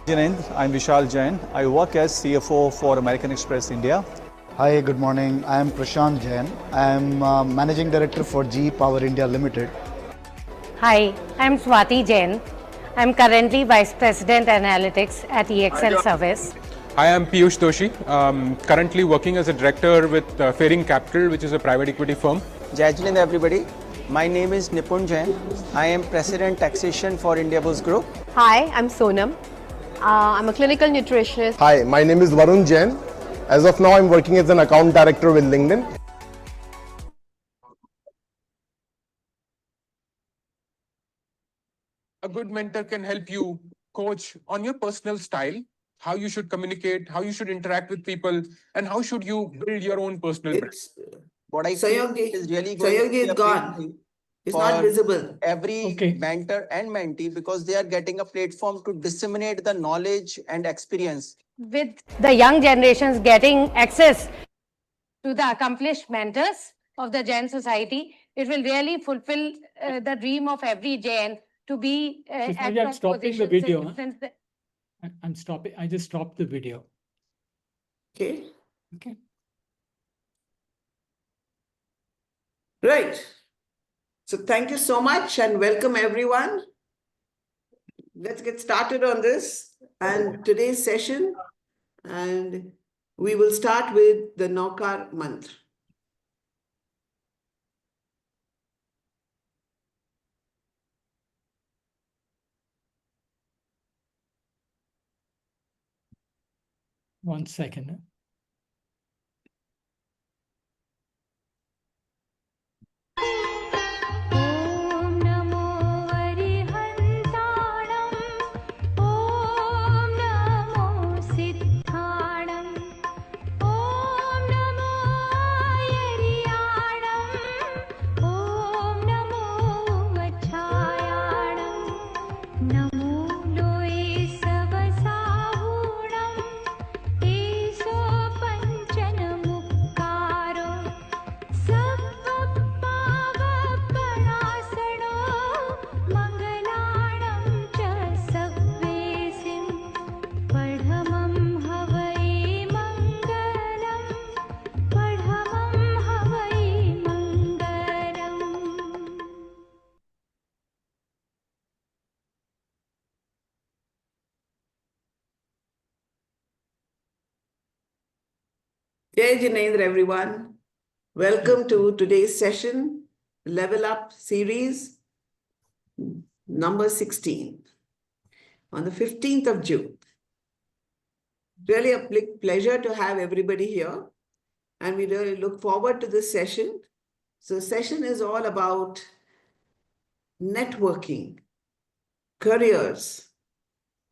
Jain, I'm Vishal Jain. I work as CFO for American Express India. Hi, good morning. I am Prashant Jain. I am Managing Director for GE Power India Limited. Hi, I'm Swati Jain. I'm currently Vice President Analytics at EXL Service. Hi, I'm Piyush Doshi, currently working as a director with Fairing Capital, which is a private equity firm. Jai Hind everybody. My name is Nipun Jain. I am President Taxation for Indiabuzz Group. Hi, I'm Sonam. I'm a clinical nutritionist. Hi, my name is Varun Jain. As of now, I'm working as an account director with LinkedIn. A good mentor can help you coach on your personal style, how you should communicate, how you should interact with people, and how should you build your own personal brand. What I feel is really going to be a big thing. It's not visible. Every mentor and mentee, because they are getting a platform to disseminate the knowledge and experience. With the young generations getting access to the accomplished mentors of the Jain society, it will really fulfill the dream of every Jain to be I'm stopping the video. I'm stopping. I just stopped the video. Okay. Okay. Right. So thank you so much and welcome everyone. Let's get started on this and today's session. And we will start with the Naukar mantra. One second. Jai Jinendra, everyone. Welcome to today's session, Level Up series, number 16, on the 15th of June. Really a pleasure to have everybody here, and we really look forward to this session. So session is all about networking, careers,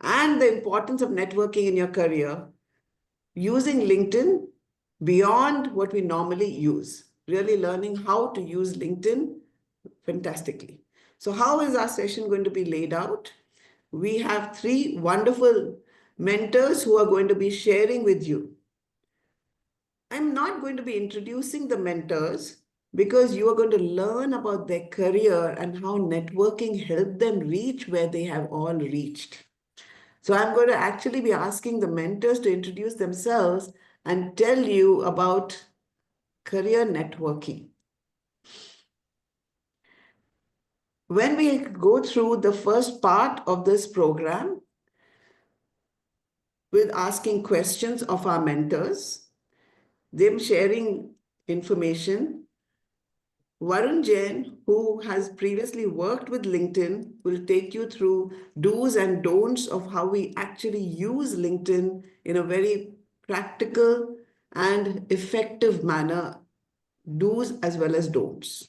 and the importance of networking in your career using LinkedIn beyond what we normally use, really learning how to use LinkedIn fantastically. So how is our session going to be laid out? We have three wonderful mentors who are going to be sharing with you. I'm not going to be introducing the mentors because you are going to learn about their career and how networking helped them reach where they have all reached. So I'm going to actually be asking the mentors to introduce themselves and tell you about career networking. When we go through the first part of this program with asking questions of our mentors, them sharing information, Varun Jain, who has previously worked with LinkedIn, will take you through do's and don'ts of how we actually use LinkedIn in a very practical and effective manner, do's as well as don'ts.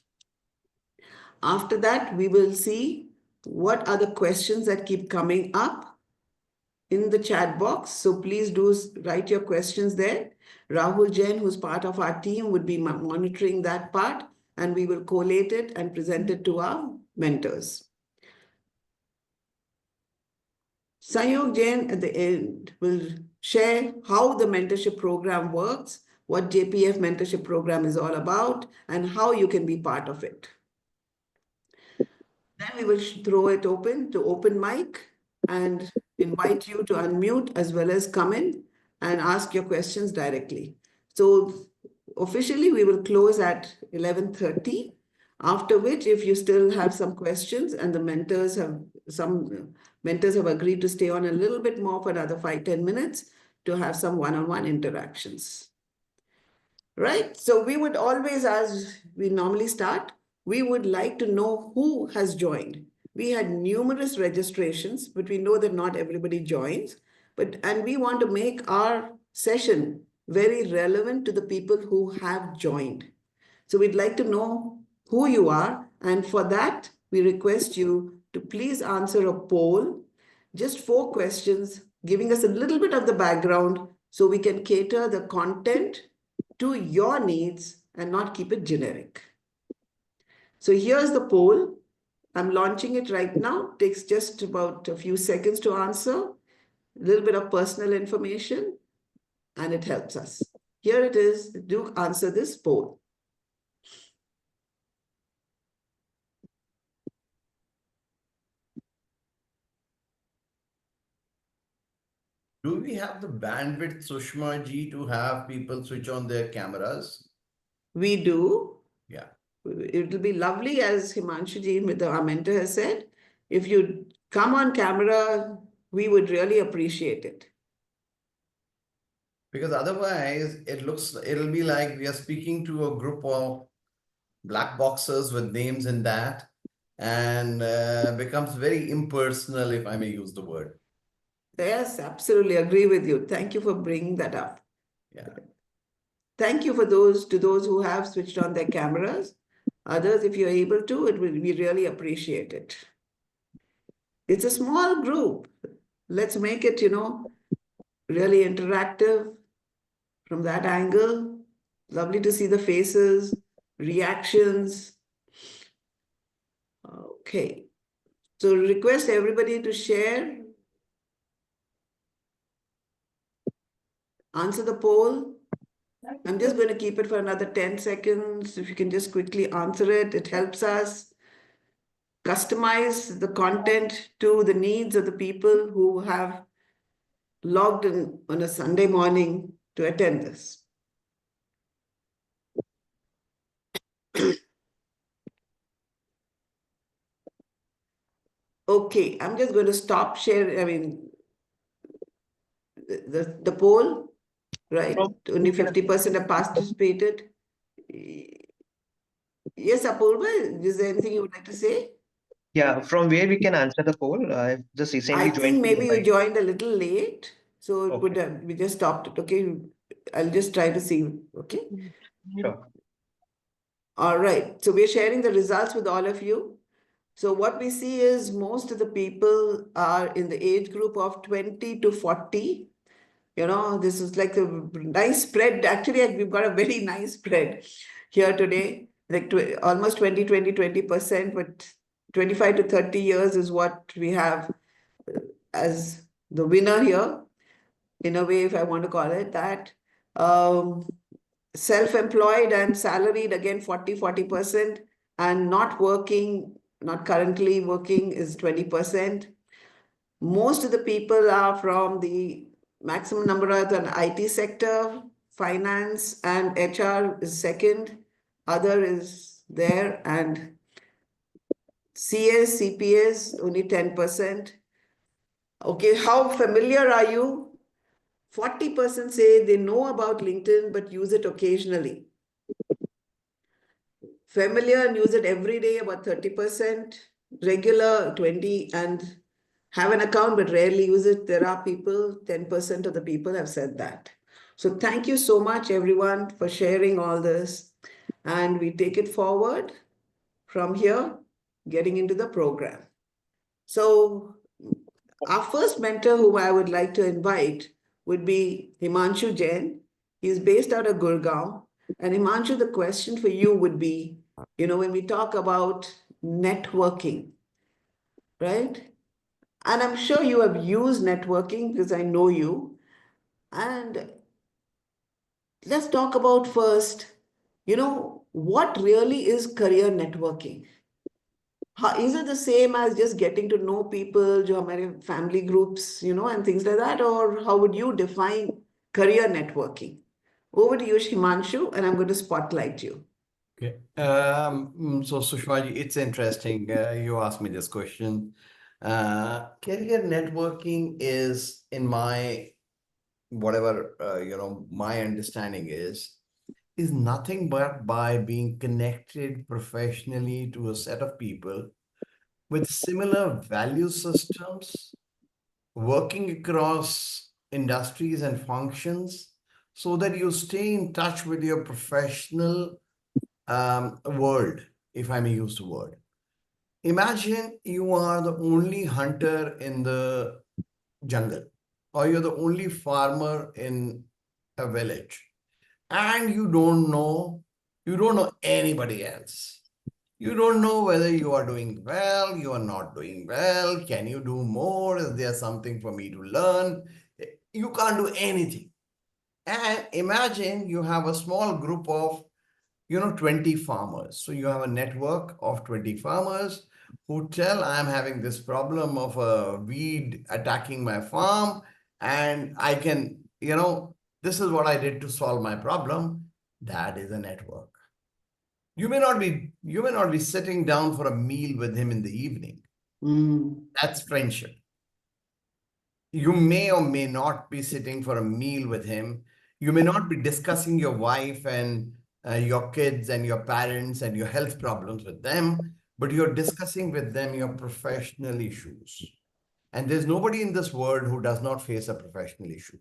After that, we will see what are the questions that keep coming up in the chat box. So please do write your questions there. Rahul Jain, who's part of our team, would be monitoring that part, and we will collate it and present it to our mentors. Sanyog Jain at the end will share how the mentorship program works, what JPF mentorship program is all about, and how you can be part of it. Then we will throw it open to open mic, and invite you to unmute as well as come in and ask your questions directly. So officially we will close at 11:30, after which if you still have some questions and the mentors have agreed to stay on a little bit more for another 5-10 minutes to have some one-on-one interactions. Right? So we would always, as we normally start, we would like to know who has joined. We had numerous registrations, but we know that not everybody joins. And we want to make our session very relevant to the people who have joined. So we'd like to know who you are. And for that, we request you to please answer a poll, just 4 questions, giving us a little bit of the background so we can cater the content to your needs and not keep it generic. So here's the poll. I'm launching it right now. It takes just about a few seconds to answer. A little bit of personal information, and it helps us. Here it is. Do answer this poll. Do we have the bandwidth, Sushma ji, to have people switch on their cameras? We do. Yeah. It will be lovely, as Himanshu ji, our mentor, has said. If you come on camera, we would really appreciate it. Because otherwise, it'll be like we are speaking to a group of black boxes with names in that, and becomes very impersonal, if I may use the word. Yes, absolutely agree with you. Thank you for bringing that up. Yeah. Thank you for those who have switched on their cameras. Others, if you're able to, we really appreciate it. It's a small group. Let's make it, really interactive from that angle. Lovely to see the faces, reactions. Okay. So request everybody to share. Answer the poll. I'm just going to keep it for another 10 seconds. If you can just quickly answer it, it helps us customize the content to the needs of the people who have logged in on a Sunday morning to attend this. Okay, I'm just going to stop sharing, the poll. Right, only 50% have participated. Yes, Apurva, is there anything you would like to say? Yeah, from where we can answer the poll? I've just recently I joined. think maybe you joined a little late, so it would Okay. have, we just stopped it. Okay, I'll just try to see. Okay. Sure. All right. So we're sharing the results with all of you. So what we see is most of the people are in the age group of 20 to 40. This is like a nice spread. Actually, we've got a very nice spread here today, like almost 20%, but 25 to 30 years is what we have as the winner here, in a way, if I want to call it that. Self-employed and salaried, again, 40%, and not working, not currently working, is 20%. Most of the people are from the maximum number of the IT sector, finance and HR is second, other is there, and CS, CPS, only 10%. Okay, how familiar are you? 40% say they know about LinkedIn but use it occasionally. Familiar and use it every day, about 30%. Regular, 20%, and have an account but rarely use it. There are people, 10% of the people have said that. So thank you so much, everyone, for sharing all this. And we take it forward from here, getting into the program. So our first mentor who I would like to invite would be Himanshu Jain. He's based out of Gurgaon. And Himanshu, the question for you would be, when we talk about networking, right? And I'm sure you have used networking because I know you. And let's talk about first, what really is career networking? Is it the same as just getting to know people, जो हमारे family groups, and things like that? Or how would you define career networking? Over to you, Himanshu, and I'm going to spotlight you. Okay. So Sushmaji, it's interesting. You asked me this question. Career networking is, in my whatever my understanding is nothing but by being connected professionally to a set of people with similar value systems, working across industries and functions, so that you stay in touch with your professional world, if I may use the word. Imagine you are the only hunter in the jungle, or you're the only farmer in a village, and you don't know anybody else. You don't know whether you are doing well, you are not doing well. Can you do more? Is there something for me to learn? You can't do anything. And imagine you have a small group of 20 farmers. So you have a network of 20 farmers who tell, I'm having this problem of a weed attacking my farm, and I can, this is what I did to solve my problem. That is a network. You may not be sitting down for a meal with him in the evening. That's friendship. You may or may not be sitting for a meal with him. You may not be discussing your wife and your kids and your parents and your health problems with them, but you're discussing with them your professional issues. And there's nobody in this world who does not face a professional issue.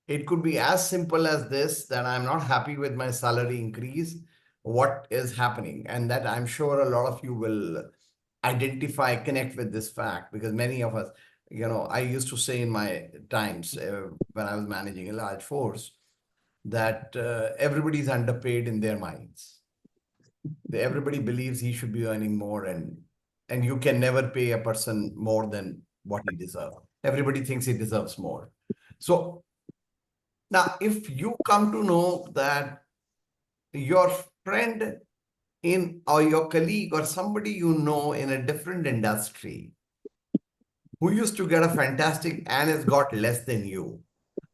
It could be as simple as this, that I'm not happy with my salary increase. What is happening? And that I'm sure a lot of you will connect with this fact, because many of us, I used to say in my times when I was managing a large force, that everybody's underpaid in their minds. Everybody believes he should be earning more, and you can never pay a person more than what he deserves. Everybody thinks he deserves more. So now, if you come to know that your friend or your colleague or somebody in a different industry who used to get a fantastic and has got less than you,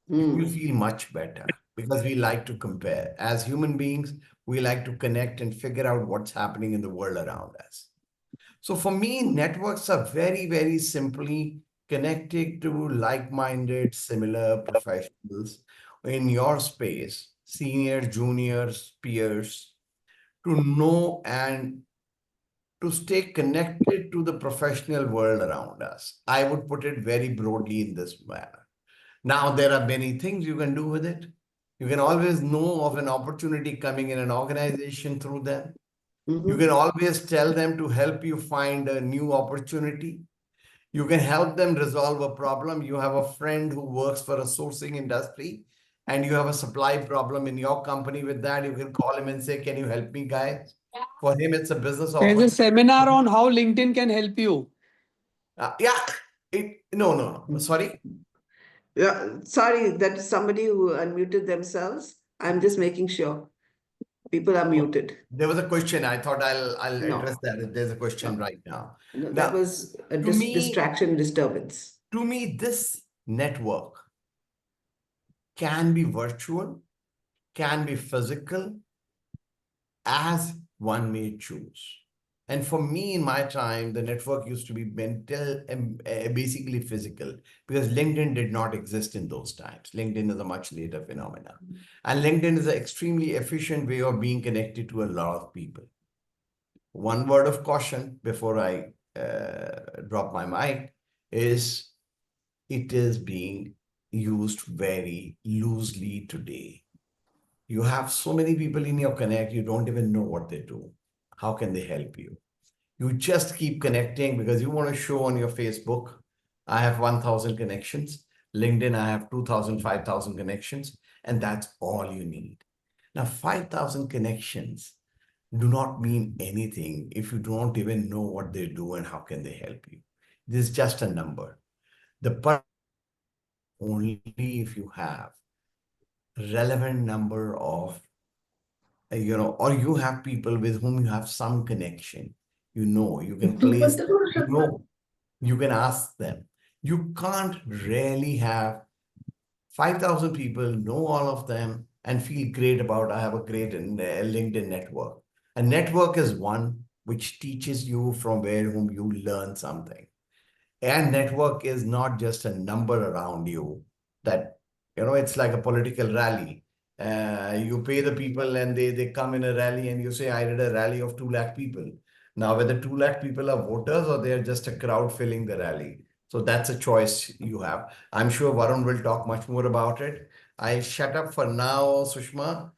you feel much better, because we like to compare. As human beings, we like to connect and figure out what's happening in the world around us. So for me, networks are very, very simply connected to like-minded, similar professionals in your space, seniors, juniors, peers, to know and to stay connected to the professional world around us. I would put it very broadly in this manner. Now, there are many things you can do with it. You can always know of an opportunity coming in an organization through them. You can always tell them to help you find a new opportunity. You can help them resolve a problem. You have a friend who works for a sourcing industry, and you have a supply problem in your company with that. You can call him and say, can you help me, guys? For him, it's a business opportunity. There's a seminar on how LinkedIn can help you. No. Sorry. Yeah, sorry, that is somebody who unmuted themselves. I'm just making sure people are muted. There was a question. I thought I'll address that if there's a question right now. No, that was a distraction, disturbance. To me, this network can be virtual, can be physical, as one may choose. And for me, in my time, the network used to be mental and basically physical, because LinkedIn did not exist in those times. LinkedIn is a much later phenomenon. And LinkedIn is an extremely efficient way of being connected to a lot of people. One word of caution before I drop my mic is it is being used very loosely today. You have so many people in your connect, you don't even know what they do. How can they help you? You just keep connecting because you want to show on your Facebook, I have 1,000 connections. LinkedIn, I have 2,000, 5,000 connections, and that's all you need. Now, 5,000 connections do not mean anything if you don't even know what they do and how can they help you. This is just a number. Only if you have relevant number of, or you have people with whom you have some connection. you can place them, you can ask them. You can't really have 5,000 people, know all of them, and feel great about I have a great LinkedIn network. A network is one which teaches you from where whom you learn something. And network is not just a number around you that, it's like a political rally. You pay the people and they come in a rally and you say, I did a rally of 2 lakh people. Now, whether 2 lakh people are voters or they're just a crowd filling the rally. So that's a choice you have. I'm sure Varun will talk much more about it. I shut up for now, Sushma,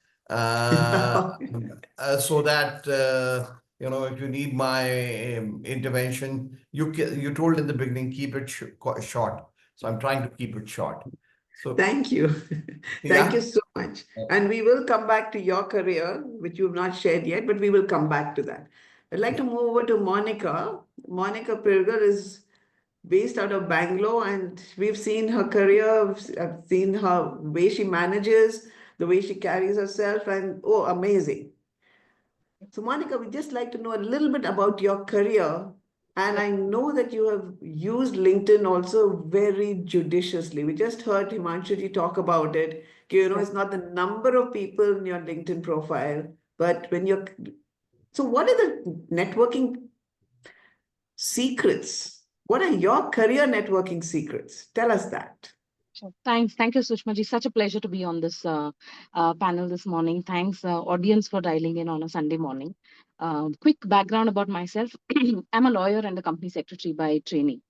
so that, if you need my intervention, you told in the beginning, keep it short. So I'm trying to keep it short. So thank you. Thank you so much. And we will come back to your career, which you've not shared yet, but we will come back to that. I'd like to move over to Monica. Monica Pirgal is based out of Bangalore, and we've seen her career. I've seen her way she manages, the way she carries herself, and oh, amazing. So, Monica, we'd just like to know a little bit about your career. And I know that you have used LinkedIn also very judiciously. We just heard Himanshu talk about it. It's not the number of people in your LinkedIn profile, but when you're. So, what are the networking secrets? What are your career networking secrets? Tell us that. Sure. Thanks. Thank you, Sushma ji. Such a pleasure to be on this panel this morning. Thanks, audience, for dialing in on a Sunday morning. Quick background about myself. I'm a lawyer and a company secretary by training.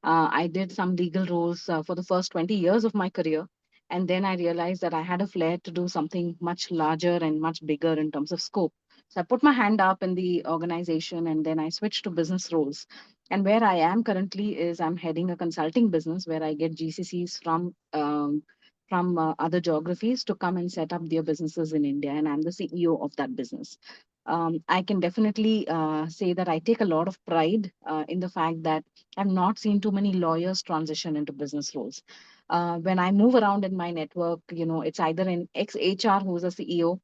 I did some legal roles for the first 20 years of my career. And then I realized that I had a flair to do something much larger and much bigger in terms of scope. So I put my hand up in the organization and then I switched to business roles. And where I am currently is I'm heading a consulting business where I get GCCs from other geographies to come and set up their businesses in India, and I'm the CEO of that business. I can definitely say that I take a lot of pride in the fact that I've not seen too many lawyers transition into business roles. When I move around in my network, it's either an ex-HR who's a CEO.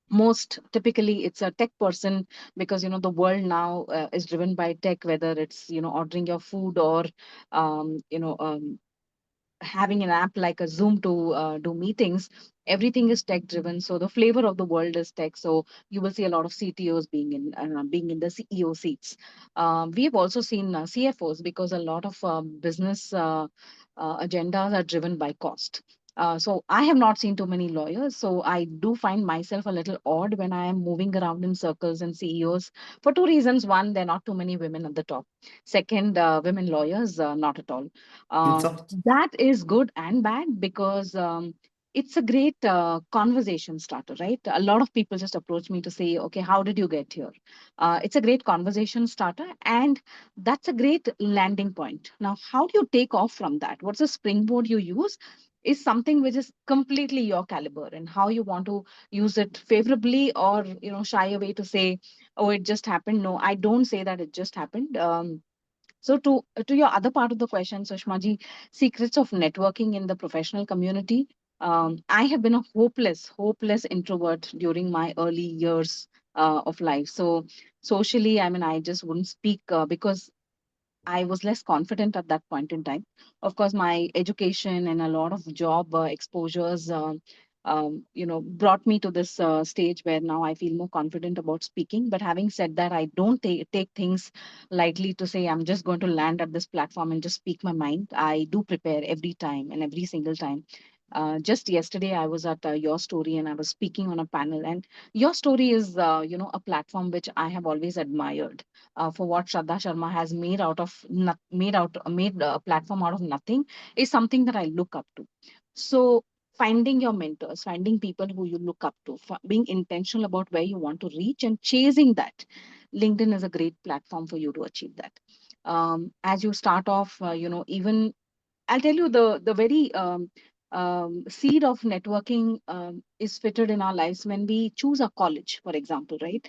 Most typically it's a tech person, because the world now is driven by tech, whether it's ordering your food or having an app like a Zoom to do meetings. Everything is tech driven, so the flavor of the world is tech. So you will see a lot of CTOs being in the CEO seats. We have also seen CFOs, because a lot of business agendas are driven by cost. So I have not seen too many lawyers. So I do find myself a little odd when I am moving around in circles and CEOs, for two reasons. One, there are not too many women at the top. Second, women lawyers, not at all. That is good and bad, because it's a great conversation starter, right? A lot of people just approach me to say, okay, how did you get here? It's a great conversation starter, and that's a great landing point. Now, how do you take off from that? What's the springboard you use? Is something which is completely your caliber, and how you want to use it favorably, or shy away to say, oh, it just happened. No, I don't say that it just happened. So to your other part of the question, Sushma ji, secrets of networking in the professional community. I have been a hopeless introvert during my early years of life. So socially, I just wouldn't speak because I was less confident at that point in time. Of course, my education and a lot of job exposures, brought me to this stage where now I feel more confident about speaking. But having said that, I don't take things lightly to say I'm just going to land at this platform and just speak my mind. I do prepare every time and every single time. Just yesterday, I was at Your Story and I was speaking on a panel. And Your Story is, a platform which I have always admired for what Shraddha Sharma has made made a platform out of nothing is something that I look up to. So finding your mentors, finding people who you look up to, being intentional about where you want to reach and chasing that. LinkedIn is a great platform for you to achieve that. As you start off, even I'll tell you the very seed of networking is fitted in our lives when we choose a college, for example, right?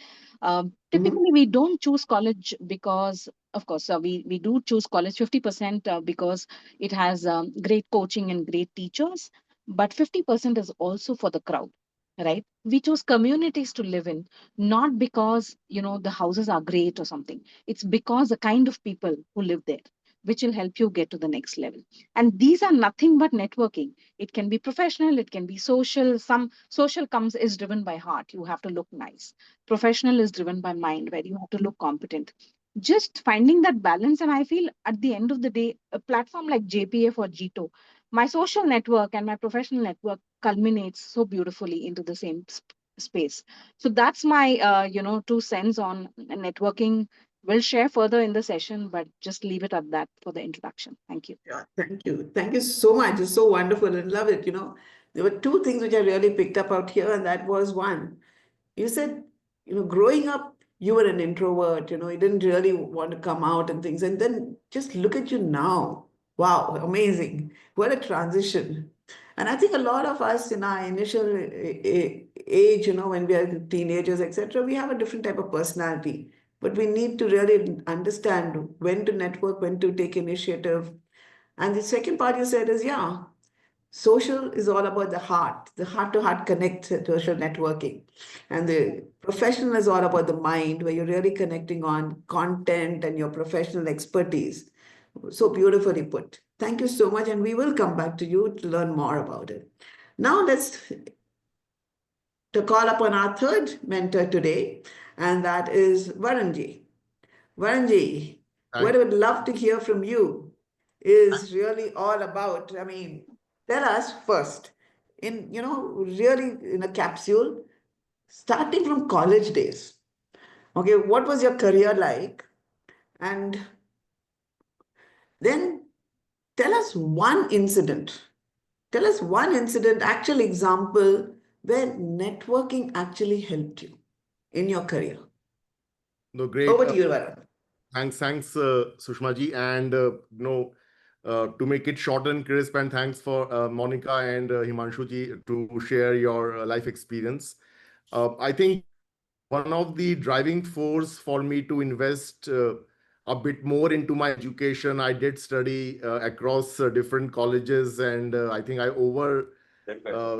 Typically, we don't choose college because, of course, we do choose college 50% because it has great coaching and great teachers, but 50% is also for the crowd. right? We choose communities to live in, not because, the houses are great or something. It's because the kind of people who live there, which will help you get to the next level. And these are nothing but networking. It can be professional, it can be social. Some social comes is driven by heart. You have to look nice. Professional is driven by mind, where you have to look competent. Just finding that balance. And I feel at the end of the day, a platform like JPF or JITO, my social network and my professional network culminates so beautifully into the same space. So that's my 2 cents on networking. We'll share further in the session, but just leave it at that for the introduction. Thank you. Yeah, thank you. Thank you so much. It's so wonderful and love it. There were two things which I really picked up out here, and that was one. You said, growing up, you were an introvert, you didn't really want to come out and things. And then just look at you now. Wow, amazing. What a transition. And I think a lot of us in our initial age, when we are teenagers, etc., we have a different type of personality. But we need to really understand when to network, when to take initiative. And the second part you said is, yeah, social is all about the heart-to-heart connect, social networking. And the professional is all about the mind, where you're really connecting on content and your professional expertise. So beautifully put. Thank you so much. And we will come back to you to learn more about it. Now let's to call upon our third mentor today, and that is Varunji. Varunji, what I would love to hear from you is really all about, tell us first, really in a capsule, starting from college days. Okay, what was your career like? And then tell us one incident. Tell us one incident, actual example, where networking actually helped you in your career. No, great. Over to you, Varun. Thanks, Sushma ji. And, to make it short and crisp, and thanks for Monica and Himanshu ji to share your life experience. I think one of the driving force for me to invest a bit more into my education, I did study across different colleges, and I think I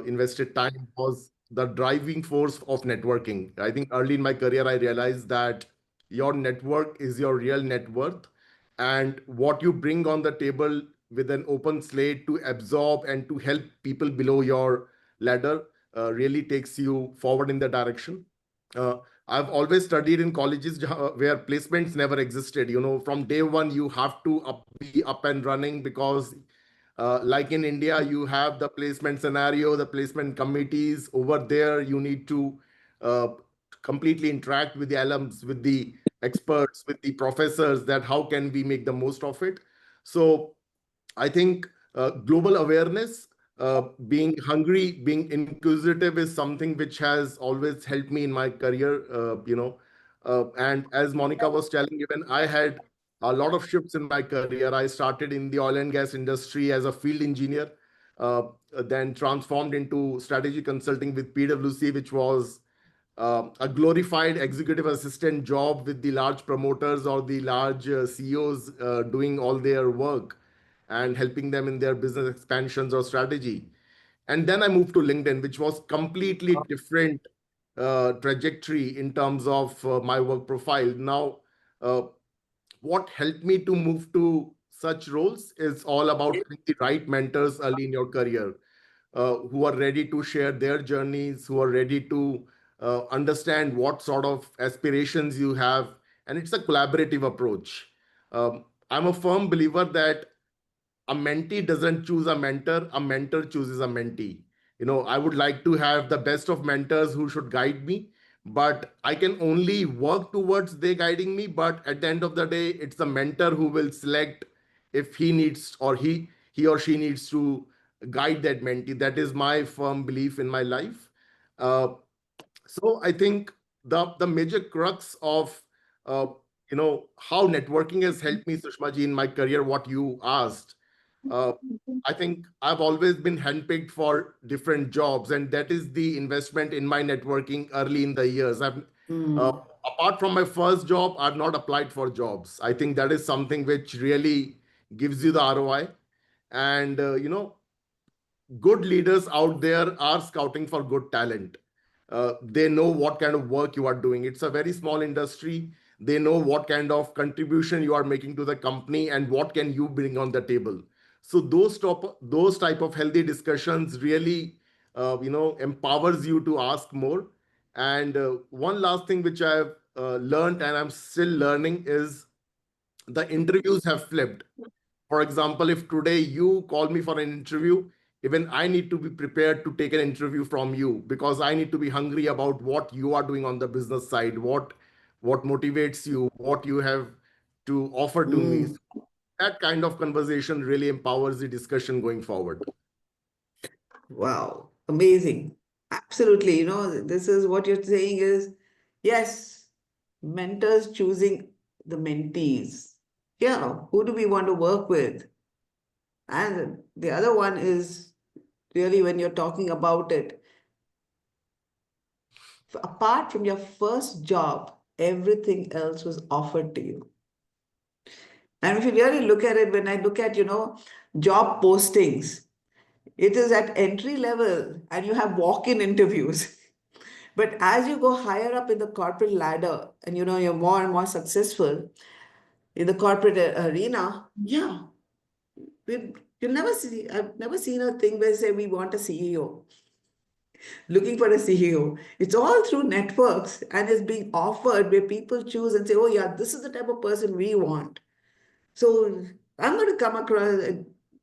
invested time, was the driving force of networking. I think early in my career, I realized that your network is your real net worth, and what you bring on the table with an open slate to absorb and to help people below your ladder really takes you forward in the direction. I've always studied in colleges where placements never existed. From day one, you have to be up and running, because like in India, you have the placement scenario, the placement committees. Over there, you need to completely interact with the alums, with the experts, with the professors, that how can we make the most of it. So I think global awareness, being hungry, being inquisitive is something which has always helped me in my career, and as Monica was telling, even I had a lot of shifts in my career. I started in the oil and gas industry as a field engineer, then transformed into strategy consulting with PwC, which was a glorified executive assistant job with the large promoters or the large CEOs doing all their work and helping them in their business expansions or strategy. And then I moved to LinkedIn, which was completely different trajectory in terms of my work profile. Now, what helped me to move to such roles is all about having the right mentors early in your career, who are ready to share their journeys, who are ready to understand what sort of aspirations you have. And it's a collaborative approach. I'm a firm believer that a mentee doesn't choose a mentor chooses a mentee. I would like to have the best of mentors who should guide me, but I can only work towards they guiding me. But at the end of the day, it's the mentor who will select if he needs, or he or she needs to guide that mentee. That is my firm belief in my life. So I think the major crux of how networking has helped me, Sushma ji, in my career, what you asked. I think I've always been handpicked for different jobs, and that is the investment in my networking early in the years. Apart from my first job, I've not applied for jobs. I think that is something which really gives you the ROI. And, good leaders out there are scouting for good talent. They know what kind of work you are doing. It's a very small industry. They know what kind of contribution you are making to the company and what can you bring on the table. So those type of healthy discussions really, empowers you to ask more. And one last thing which I have learned and I'm still learning is the interviews have flipped. For example, if today you call me for an interview, even I need to be prepared to take an interview from you because I need to be hungry about what you are doing on the business side, what motivates you, what you have to offer to me. So that kind of conversation really empowers the discussion going forward. Wow, amazing. Absolutely. This is what you're saying is, yes, mentors choosing the mentees. Yeah, who do we want to work with? And the other one is really when you're talking about it, apart from your first job, everything else was offered to you. And if you really look at it, when I look at, job postings, it is at entry level and you have walk-in interviews. But as you go higher up in the corporate ladder and you're more and more successful in the corporate arena, yeah, you'll never see, I've never seen a thing where they say we want a CEO, looking for a CEO. It's all through networks and it's being offered where people choose and say, oh yeah, this is the type of person we want. So I'm going to come across,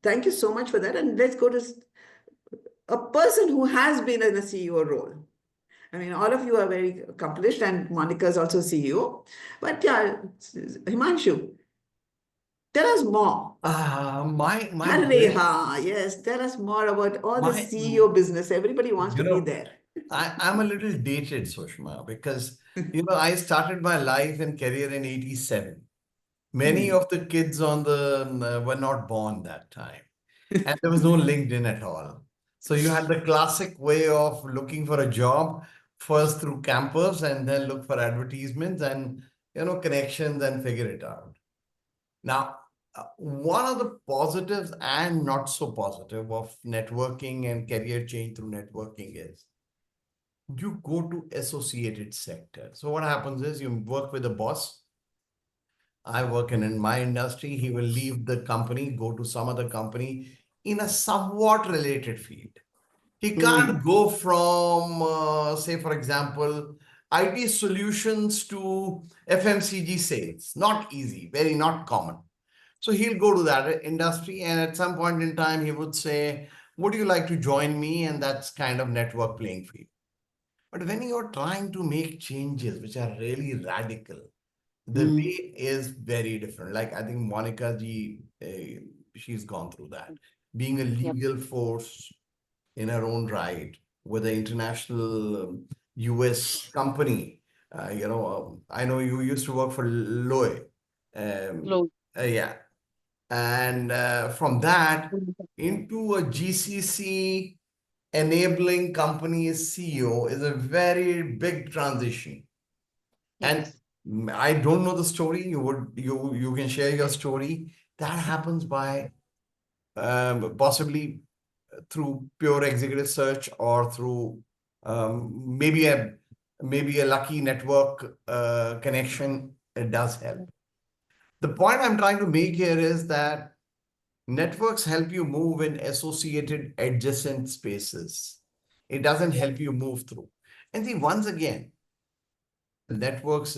thank you so much for that. And let's go to a person who has been in a CEO role. I mean, all of you are very accomplished and Monica is also CEO. But yeah, Himanshu, tell us more. Yes, tell us more about all the CEO business. Everybody wants to be there. I'm a little dated, Sushma, because, I started my life and career in 87. Many of the kids were not born that time. And there was no LinkedIn at all. So you had the classic way of looking for a job, first through campus and then look for advertisements and, connections and figure it out. Now, one of the positives and not so positive of networking and career change through networking is you go to associated sector. So what happens is you work with a boss. I work in my industry. He will leave the company, go to some other company in a somewhat related field. He can't go from, say, for example, IT solutions to FMCG sales. Not easy, very not common. So he'll go to that industry and at some point in time, he would say, would you like to join me? And that's kind of network playing field. But when you're trying to make changes, which are really radical, the way is very different. Like I think Monica ji, she's gone through that. Being a legal force in her own right with an international US company. I know you used to work for Loe. Yeah. And from that into a GCC enabling company as CEO is a very big transition. And I don't know the story. You can share your story. That happens by possibly through pure executive search or through maybe a lucky network connection. It does help. The point I'm trying to make here is that networks help you move in associated adjacent spaces. It doesn't help you move through. And see, once again, networks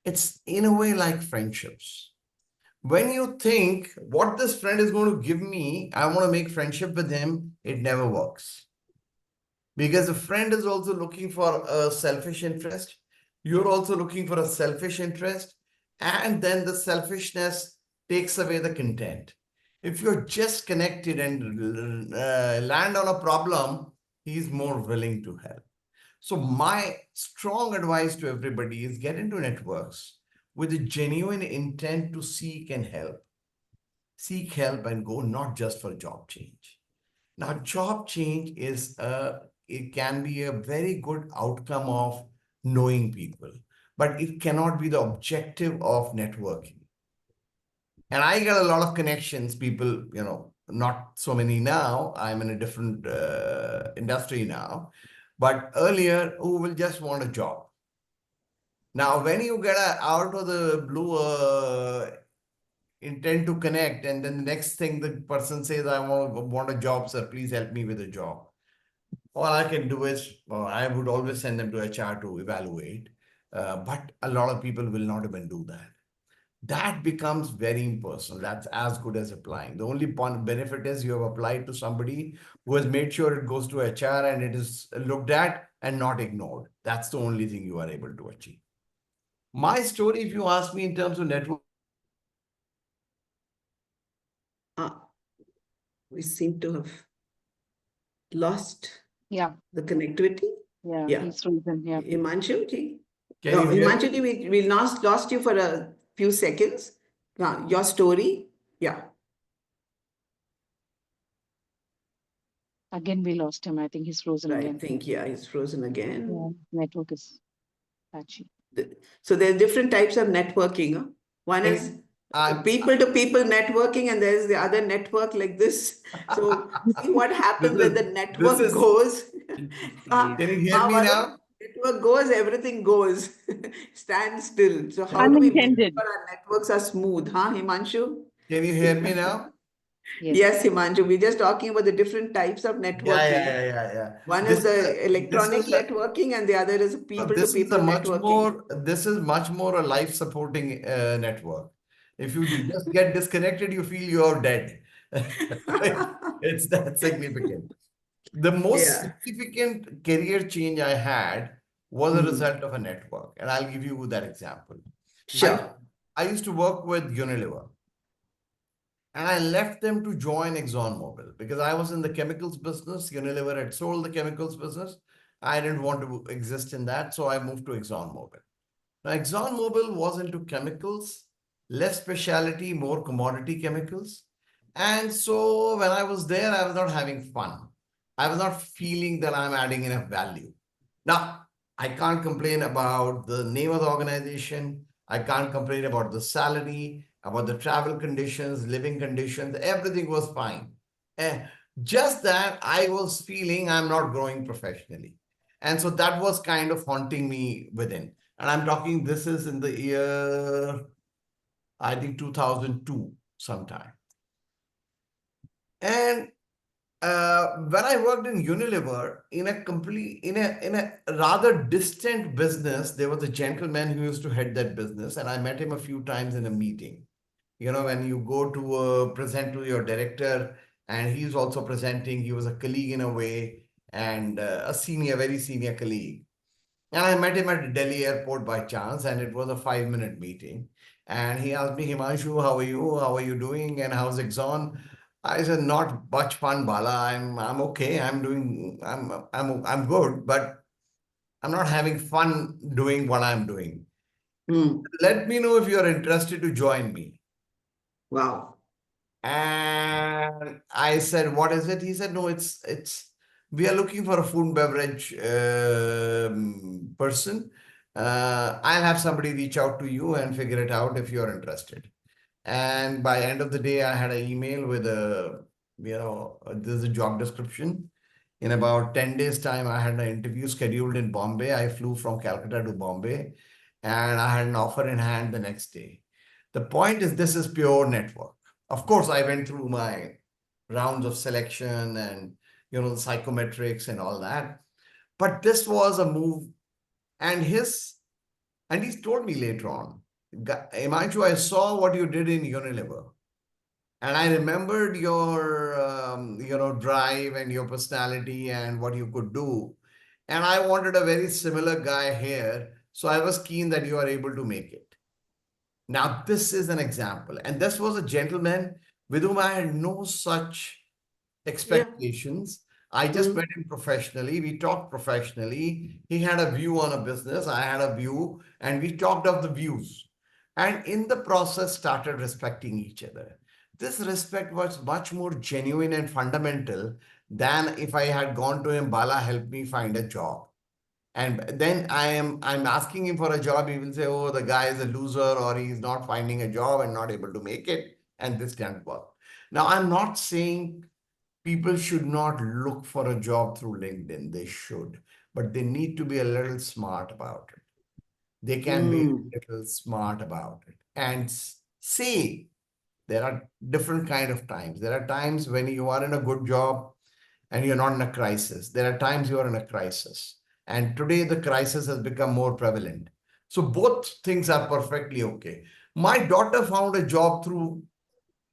it's in a way like friendships. When you think what this friend is going to give me, I want to make friendship with him, it never works. Because the friend is also looking for a selfish interest. You're also looking for a selfish interest. And then the selfishness takes away the content. If you're just connected and land on a problem, he's more willing to help. So my strong advice to everybody is get into networks with a genuine intent to seek and help. Seek help and go not just for job change. Now, job change it can be a very good outcome of knowing people, but it cannot be the objective of networking. And I get a lot of connections, people, not so many now. I'm in a different industry now. But earlier, who will just want a job? Now, when you get out of the blue intent to connect, and then the next thing the person says, I want a job, sir, please help me with a job. All I can do is, I would always send them to HR to evaluate. But a lot of people will not even do that. That becomes very impersonal. That's as good as applying. The only benefit is you have applied to somebody who has made sure it goes to HR and it is looked at and not ignored. That's the only thing you are able to achieve. My story, if you ask me in terms of network. We seem to have lost the connectivity. Yeah. He's frozen. Yeah. Himanshu ji? Himanshu ji, we lost you for a few seconds. Your story. Yeah. Again, we lost him. I think he's frozen again. I think, he's frozen again. Yeah, network is patchy. So there are different types of networking. Huh? One is people-to-people networking, and there's the other network like this. So see what happens when the network goes. Can you hear me now? Network goes, everything goes. Stand still. So how do we make sure our networks are smooth, huh, Himanshu? Can you hear me now? Yes, Himanshu. We're just talking about the different types of networking. Yeah. One is the electronic networking, and the other is people-to-people networking. This is much more a life-supporting network. If you just get disconnected, you feel you're dead. It's that significant. The most significant career change I had was a result of a network. And I'll give you that example. Sure. I used to work with Unilever. And I left them to join ExxonMobil because I was in the chemicals business. Unilever had sold the chemicals business. I didn't want to exist in that. So I moved to ExxonMobil. Now, ExxonMobil was into chemicals, less specialty, more commodity chemicals. And so when I was there, I was not having fun. I was not feeling that I'm adding enough value. Now, I can't complain about the name of the organization. I can't complain about the salary, about the travel conditions, living conditions. Everything was fine. Just that I was feeling I'm not growing professionally. And so that was kind of haunting me within. And I'm talking, this is in the year, I think 2002 sometime. And when I worked in Unilever, in a rather distant business, there was a gentleman who used to head that business, and I met him a few times in a meeting. You know, when you go to present to your director, and he's also presenting, he was a colleague in a way, and a very senior colleague. And I met him at the Delhi airport by chance, and it was a 5-minute meeting. And he asked me, Himanshu, how are you? How are you doing? And how's Exxon? I said, not much fun, Bala. I'm okay. I'm good, but I'm not having fun doing what I'm doing. Let me know if you're interested to join me. Wow. And I said, what is it? He said, no, we are looking for a food and beverage person. I'll have somebody reach out to you and figure it out if you're interested. And by the end of the day, I had an email with there's a job description. In about 10 days time, I had an interview scheduled in Bombay. I flew from Calcutta to Bombay, and I had an offer in hand the next day. The point is, this is pure network. Of course, I went through my rounds of selection and, the psychometrics and all that. But this was a move. And he told me later on, Himanshu, I saw what you did in Unilever. And I remembered your, drive and your personality and what you could do. And I wanted a very similar guy here. So I was keen that you are able to make it. Now, this is an example. And this was a gentleman with whom I had no such expectations. I just met him professionally. We talked professionally. He had a view on a business. I had a view. And we talked of the views. And in the process, started respecting each other. This respect was much more genuine and fundamental than if I had gone to him, Bala, help me find a job. And then I'm asking him for a job. He will say, oh, the guy is a loser, or he's not finding a job and not able to make it. And this can't work. Now, I'm not saying people should not look for a job through LinkedIn. They should. but they need to be a little smart about it. They can be a little smart about it and see there are different kind of times. There are times when you are in a good job and you're not in a crisis. There are times you are in a crisis. And today the crisis has become more prevalent. So both things are perfectly okay. My daughter found a job through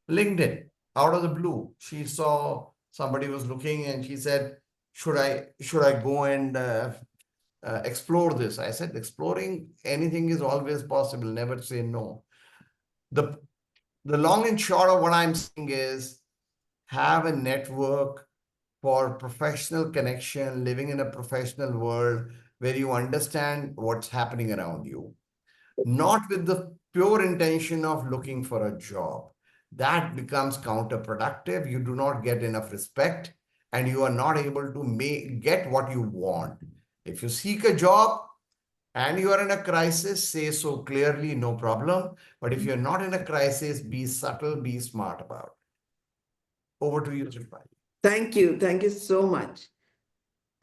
LinkedIn out of the blue. She saw somebody was looking and she said, should I go and explore this? I said, exploring anything is always possible. Never say no. The long and short of what I'm saying is have a network for professional connection, living in a professional world where you understand what's happening around you, not with the pure intention of looking for a job. That becomes counterproductive. You do not get enough respect and you are not able to get what you want. If you seek a job and you are in a crisis, say so clearly, no problem. But if you're not in a crisis, be subtle, be smart about it. Over to you, Shilpa. Thank you. Thank you so much.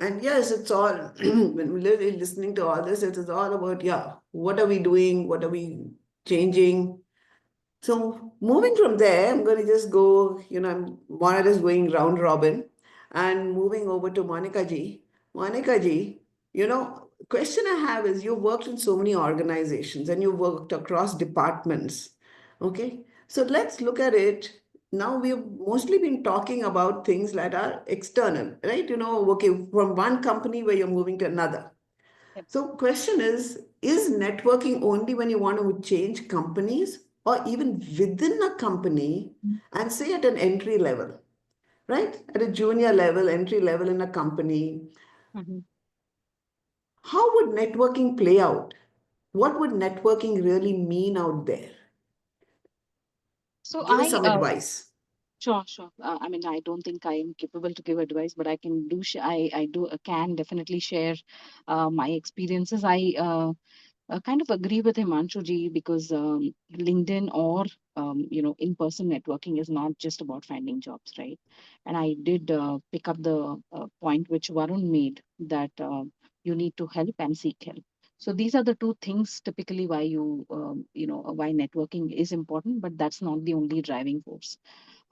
And yes, it's all, when we're listening to all this, it is all about, yeah, what are we doing? What are we changing? So moving from there, I'm going to just go, I'm more or less going round robin and moving over to Monica ji. Monica ji, question I have is you've worked in so many organizations and you've worked across departments. Okay. So let's look at it. Now we've mostly been talking about things that are external, right? Okay, from one company where you're moving to another. So question is networking only when you want to change companies or even within a company and say at an entry level, right? At a junior level, entry level in a company. How would networking play out? What would networking really mean out there? So Give us some advice. Sure. I mean, I don't think I am capable to give advice, but I can do. I do can definitely share my experiences. I kind of agree with Himanshu ji because LinkedIn or in-person networking is not just about finding jobs, right? And I did pick up the point which Varun made that you need to help and seek help. So these are the two things typically why why networking is important, but that's not the only driving force.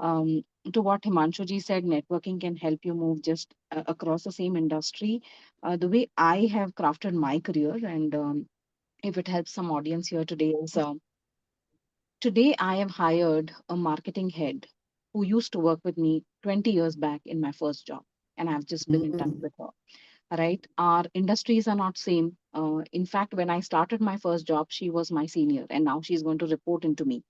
Um, to what Himanshu ji said, networking can help you move just across the same industry. The way I have crafted my career and if it helps some audience here today is today I have hired a marketing head who used to work with me 20 years back in my first job, and I've just been in touch with her. Right, our industries are not same. In fact, when I started my first job, she was my senior, and now she's going to report into me.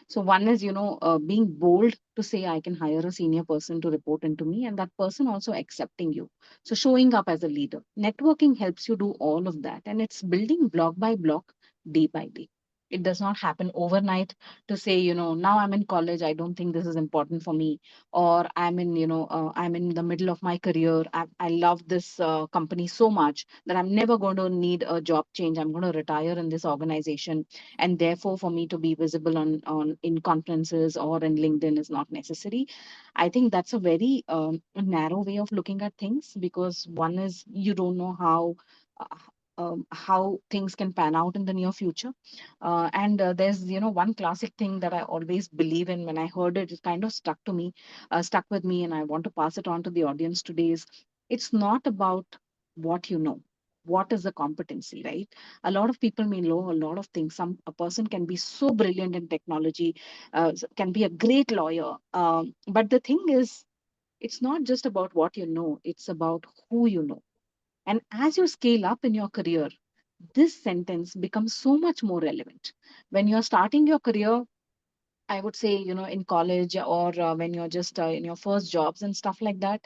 So one is, being bold to say I can hire a senior person to report into me, and that person also accepting you. So showing up as a leader. Networking helps you do all of that, and it's building block by block, day by day. It does not happen overnight to say, now I'm in college, I don't think this is important for me, or I'm in the middle of my career. I love this company so much that I'm never going to need a job change. I'm going to retire in this organization, and therefore for me to be visible on in conferences or in LinkedIn is not necessary. I think that's a very narrow way of looking at things, because one is you don't know uh, how things can pan out in the near future. And there's one classic thing that I always believe in. When I heard it, it kind of stuck with me, and I want to pass it on to the audience today. Is it's not about what you know, what is the competency, right? A lot of people may know a lot of things. A person can be so brilliant in technology, can be a great lawyer, but the thing is, it's not just about what you know, it's about who you know. And as you scale up in your career, this sentence becomes so much more relevant. When you're starting your career, I would say, in college, or when you're just in your first jobs and stuff like that,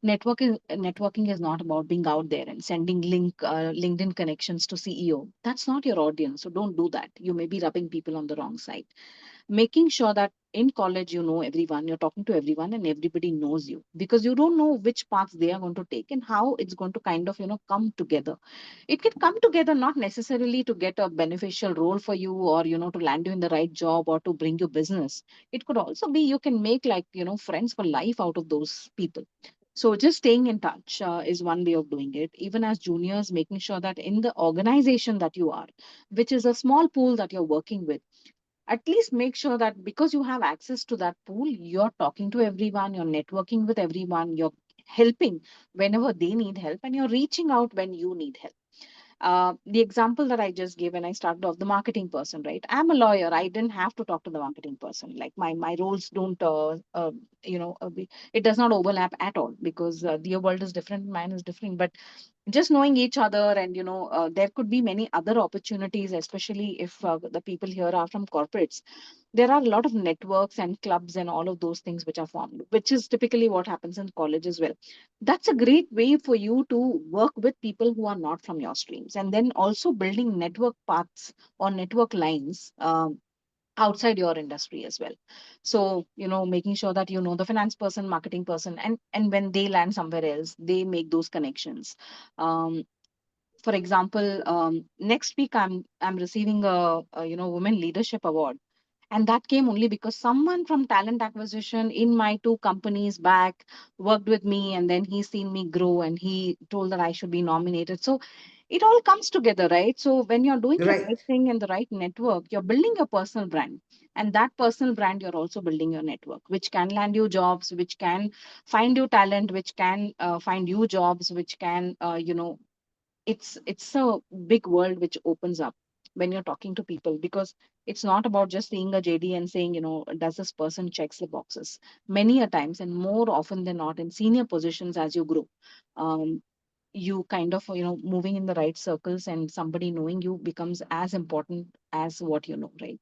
networking is not about being out there and sending LinkedIn connections to CEO. That's not your audience. So don't do that. You may be rubbing people on the wrong side. Making sure that in college you know everyone, you're talking to everyone, and everybody knows you, because you don't know which paths they are going to take and how it's going to kind of come together. It can come together not necessarily to get a beneficial role for you, or to land you in the right job, or to bring you business. It could also be you can make, like, friends for life out of those people. So just staying in touch is one way of doing it. Even as juniors, making sure that in the organization that you are, which is a small pool that you're working with, at least make sure that because you have access to that pool, you're talking to everyone, you're networking with everyone, you're helping whenever they need help, and you're reaching out when you need help. The example that I just gave when I started off, the marketing person, right? I'm a lawyer. I didn't have to talk to the marketing person. Like my roles don't, it does not overlap at all because their world is different, mine is different. But just knowing each other, and there could be many other opportunities, especially if the people here are from corporates. There are a lot of networks and clubs and all of those things which are formed, which is typically what happens in college as well. That's a great way for you to work with people who are not from your streams, and then also building network paths or network lines outside your industry as well. So making sure that the finance person, marketing person, and when they land somewhere else, they make those connections. um, for example, next week I'm receiving a women leadership award, and that came only because someone from talent acquisition in my two companies back worked with me, and then he's seen me grow and he told that I should be nominated. So it all comes together, right? So when you're doing the Right. right thing in the right network, you're building your personal brand. And that personal brand, you're also building your network, which can land you jobs, which can find you talent, which can find you jobs, which can, it's a big world which opens up when you're talking to people, because it's not about just seeing a JD and saying, does this person checks the boxes? Many a times, and more often than not, in senior positions as you grow, um, you kind of moving in the right circles, and somebody knowing you becomes as important as what you know, right?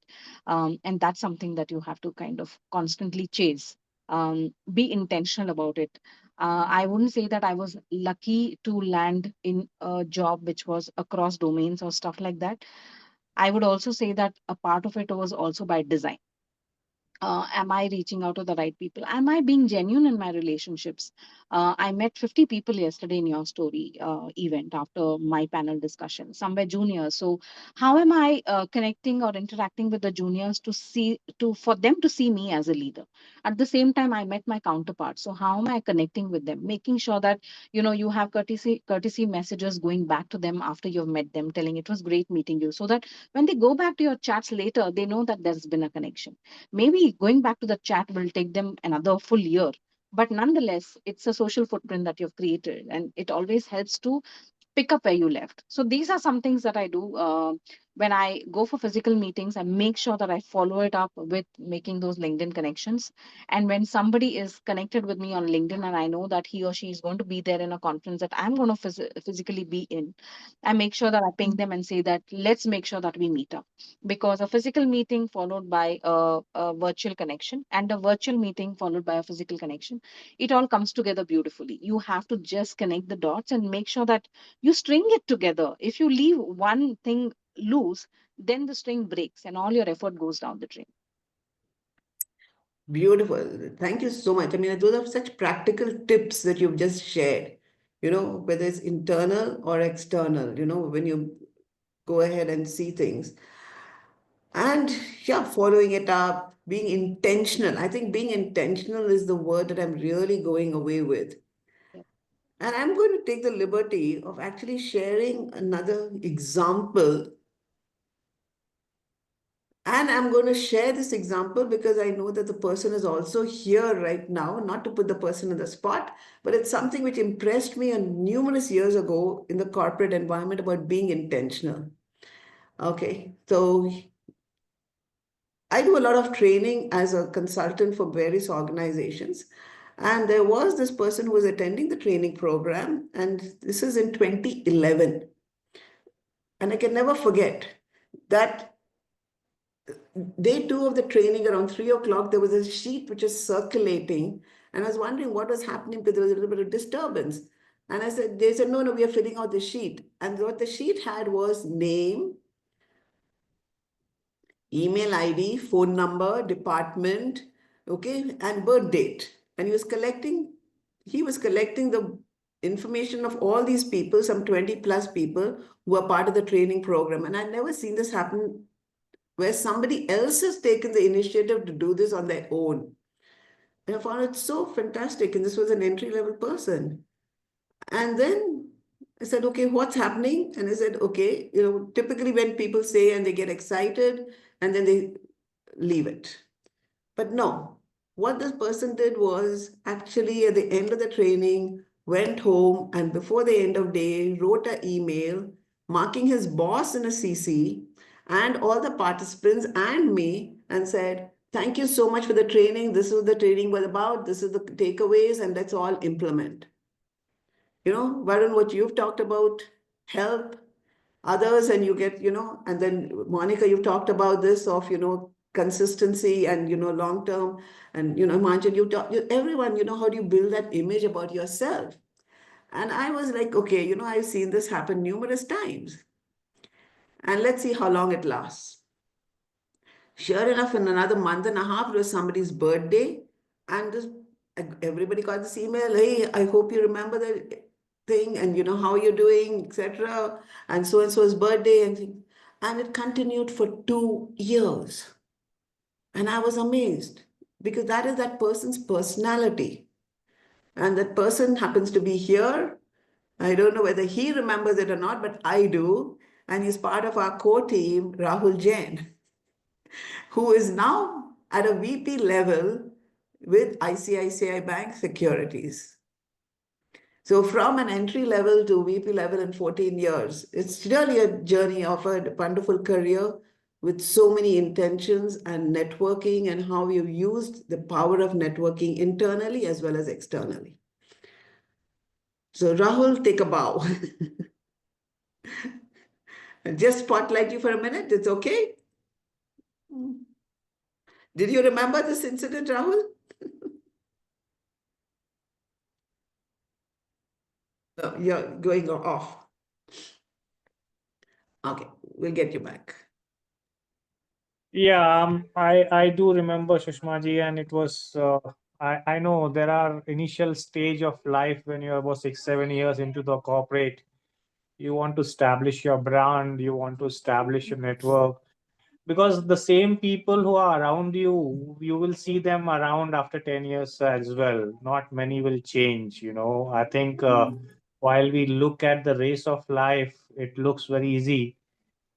And that's something that you have to kind of constantly chase. Be intentional about it. I wouldn't say that I was lucky to land in a job which was across domains or stuff like that. I would also say that a part of it was also by design. Am I reaching out to the right people? Am I being genuine in my relationships? I met 50 people yesterday in your story event after my panel discussion. Some were juniors. So how am I connecting or interacting with the juniors for them to see me as a leader? At the same time, I met my counterparts. So how am I connecting with them? Making sure that you have courtesy messages going back to them after you've met them, telling it was great meeting you, so that when they go back to your chats later, they know that there's been a connection. Maybe going back to the chat will take them another full year, but nonetheless, it's a social footprint that you've created, and it always helps to pick up where you left. So these are some things that I do. When I go for physical meetings, I make sure that I follow it up with making those LinkedIn connections. And when somebody is connected with me on LinkedIn and I know that he or she is going to be there in a conference that I'm going to physically be in, I make sure that I ping them and say that let's make sure that we meet up. Because a physical meeting followed by a virtual connection, and a virtual meeting followed by a physical connection, it all comes together beautifully. You have to just connect the dots and make sure that you string it together. If you leave one thing loose, then the string breaks and all your effort goes down the drain. Beautiful. Thank you so much. I mean, those are such practical tips that you've just shared, whether it's internal or external, when you go ahead and see things. And yeah, following it up, being intentional. I think being intentional is the word that I'm really going away with. Yep. And I'm going to take the liberty of actually sharing another example. And I'm going to share this example because I know that the person is also here right now, not to put the person in the spot, but it's something which impressed me numerous years ago in the corporate environment about being intentional. Okay, so I do a lot of training as a consultant for various organizations. And there was this person who was attending the training program, and this is in 2011. And I can never forget that day 2 of the training, around 3 o'clock, there was a sheet which was circulating. And I was wondering what was happening because there was a little bit of disturbance. And they said, no, we are filling out the sheet. And what the sheet had was name, email ID, phone number, department, okay, and birth date. And he was collecting the information of all these people, some 20 plus people who are part of the training program. And I'd never seen this happen where somebody else has taken the initiative to do this on their own. And I found it so fantastic. And this was an entry-level person. And then I said, okay, what's happening? And I said, okay, typically when people say and they get excited and then they leave it. But no, what this person did was actually at the end of the training, went home and before the end of day, wrote an email marking his boss in a CC and all the participants and me and said, thank you so much for the training. This is what the training was about. This is the takeaways and let's all implement. Varun, what you've talked about, help others and you get, and then Monica, you've talked about this of, consistency and, long term. And, Himanshu, everyone, how do you build that image about yourself? And I was like, okay, I've seen this happen numerous times. And let's see how long it lasts. Sure enough, in another month and a half, it was somebody's birthday. And everybody got this email, hey, I hope you remember the thing and how you're doing, etc. And so-and-so's birthday and it continued for 2 years. And I was amazed because that is that person's personality. And that person happens to be here. I don't know whether he remembers it or not, but I do. And he's part of our core team, Rahul Jain, who is now at a VP level with ICICI Bank Securities. So from an entry level to VP level in 14 years, it's really a journey of a wonderful career with so many intentions and networking and how you've used the power of networking internally as well as externally. So Rahul, take a bow. Just spotlight you for a minute. It's okay. Did you remember this incident, Rahul? No, you're going off. Okay, we'll get you back. Yeah, I do remember Sushma ji, and it was I know there are initial stage of life when you're about 6-7 years into the corporate. You want to establish your brand, you want to establish your network, because the same people who are around you, you will see them around after 10 years as well. Not many will change. I think while we look at the race of life, it looks very easy.